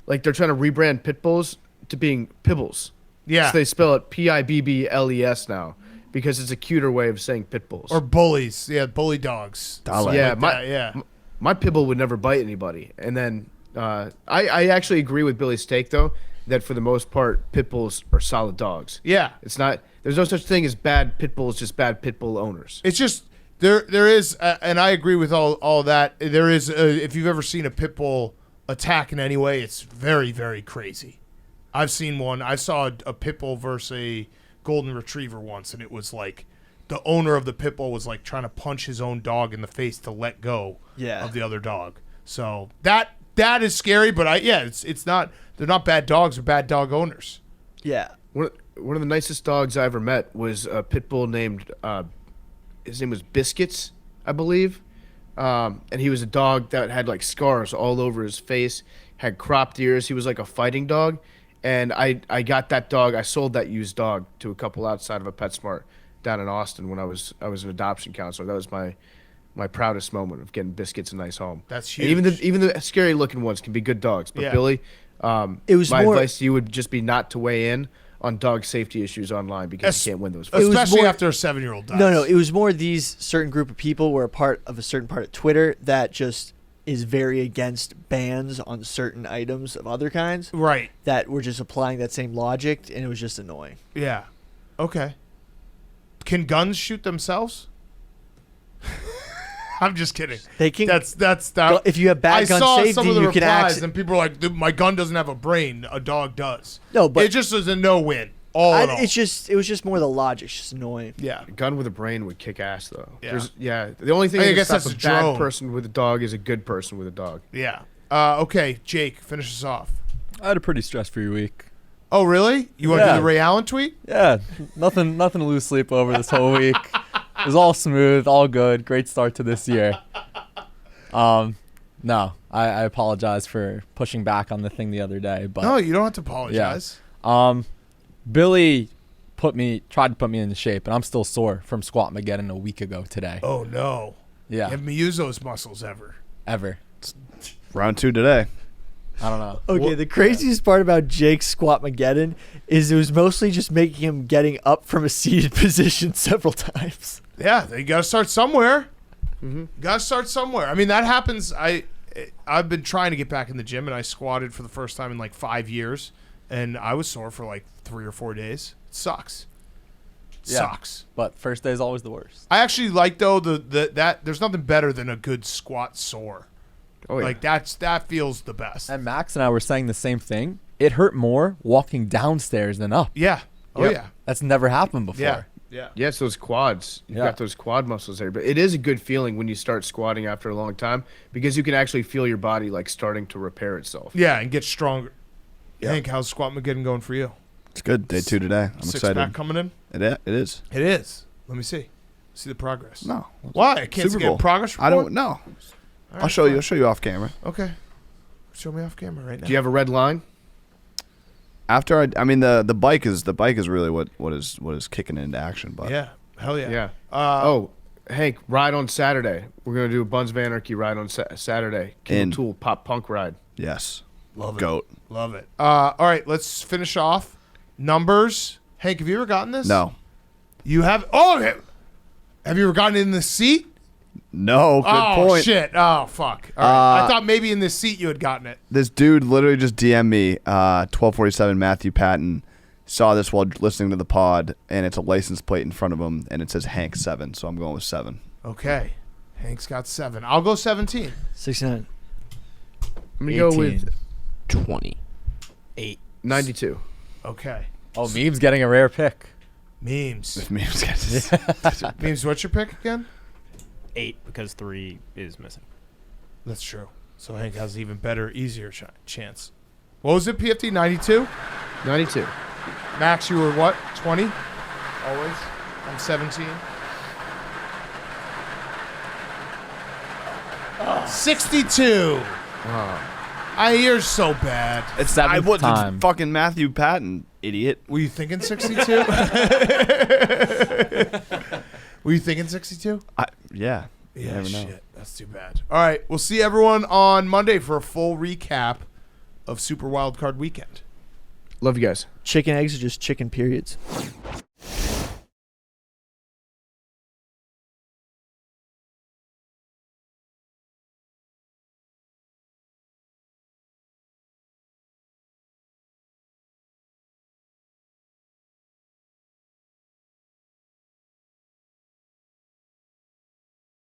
like they're trying to rebrand Pitbulls to being Pibbles. yeah, So they spell it Pibbles now because it's a cuter way of saying Pitbulls. or bullies. Yeah, bully dogs. Dollar. Yeah, Like that, yeah. My Pitbull would never bite anybody. And then I actually agree with Billy's take, though, that for the most part, Pit Bulls are solid dogs. Yeah. It's not. There's no such thing as bad Pit Bulls, just bad Pit Bull owners. It's just there is, and I agree with all that. There is, if you've ever seen a pit bull attack in any way, it's very, very crazy. I've seen one. I saw a pit bull versus a golden retriever once, and it was like the owner of the pit bull was like trying to punch his own dog in the face to let go Yeah. of the other dog. So that is scary, but it's not. They're not bad dogs. They're bad dog owners. Yeah. One of the nicest dogs I ever met was a pit bull named, his name was Biscuits, I believe. And he was a dog that had like scars all over his face, had cropped ears. He was like a fighting dog. And I got that dog. I sold that used dog to a couple outside of a PetSmart down in Austin when I was an adoption counselor. That was my proudest moment of getting Biscuits a nice home. That's And huge. even the scary looking ones can be good dogs. But Yeah. Billy, It was my more- advice to you would just be not to weigh in on dog safety issues online because you can't win those fights. was Especially more- after a 7-year-old dies. No, it was more these certain group of people were a part of a certain part of Twitter that just is very against bans on certain items of other kinds Right. that were just applying that same logic, and it was just annoying. Yeah. Okay. Can guns shoot themselves? I'm just kidding. They can. That's If you have bad I gun saw safety, some of the you can replies, and people are like, "My gun doesn't have a brain. A dog does." No, but it just is a no-win. All in all. it was just more the logic. It's just annoying. Yeah. A gun with a brain would kick ass, though. Yeah. The only thing I that guess can stop that's a a drone. bad person with a dog is a good person with a dog. Yeah. Okay, Jake, finish us off. I had a pretty stress-free week. Oh, really? You want to Yeah. do the Ray Allen tweet? Yeah, nothing to lose sleep over this whole week. It was all smooth, all good. Great start to this year. No, I apologize for pushing back on the thing the other day, but No, you don't have to apologize. Billy tried to put me into shape, and I'm still sore from Squat Mageddon a week ago today. Oh no. Yeah, You haven't used those muscles ever. ever. Round 2 today. I don't know. Okay, the craziest part about Jake's Squat Mageddon is it was mostly just making him getting up from a seated position several times. Yeah, you got to start somewhere. Got to start somewhere. I mean, that happens. I've been trying to get back in the gym, and I squatted for the first time in like 5 years, and I was sore for like 3 or 4 days. It sucks. Yeah. Sucks. But first day is always the worst. I actually like though that there's nothing better than a good squat sore. Oh, yeah. Like that feels the best. And Max and I were saying the same thing. It hurt more walking downstairs than up. Yeah. Oh Yep. yeah. That's never happened before. Yeah. Yeah. Yes, those quads. You've got those quad muscles there. But it is a good feeling when you start squatting after a long time because you can actually feel your body like starting to repair itself. Yeah, and get stronger. Yeah. Hank, how's squat getting going for you? It's good. Day 2 today. I'm Six excited. pack coming in? It is. It is. Let me see. See the progress. No. Why? I can't Super see a Bowl. progress report? I don't know. All I'll right, show you. fine. I'll show you off camera. Okay. Show me off camera right now. Do you have a red line? After the bike is really what is kicking into action. But Yeah. Hell yeah. Yeah. Oh. Hank, ride on Saturday. We're going to do a Buns of Anarchy ride on Saturday. King In. of Tool pop punk ride. yes, Love it. goat. Love it. All right, let's finish off. Numbers. Hank, have you ever gotten this? No, You have? Oh, have you ever gotten in the seat? no. Good Oh, point. shit. Oh, fuck. All right. I Uh, thought maybe in this seat you had gotten it. This dude literally just DM'd me. 1247 Matthew Patton saw this while listening to the pod, and it's a license plate in front of him, and it says Hank 7. So I'm going with 7. Okay. Hank's got 7. I'll go 17. 69. I'm going to go 18. with 20. 92. Okay. Oh, Meme's getting a rare pick. Memes. If memes get this. Memes, what's your pick again? 8 because 3 is missing. That's true. So Hank has an even better, easier chance. What was it, PFT? 92? 92. Max, you were what? 20? Always? I'm 17. 62. You're so bad. It's Seventh I was time. fucking Matthew Patton, idiot. Were you thinking 62? Were you thinking 62? Yeah. You Yeah, never know. shit. That's too bad. All right. We'll see everyone on Monday for a full recap of Super Wildcard Weekend. Love you guys. Chicken eggs are just chicken periods.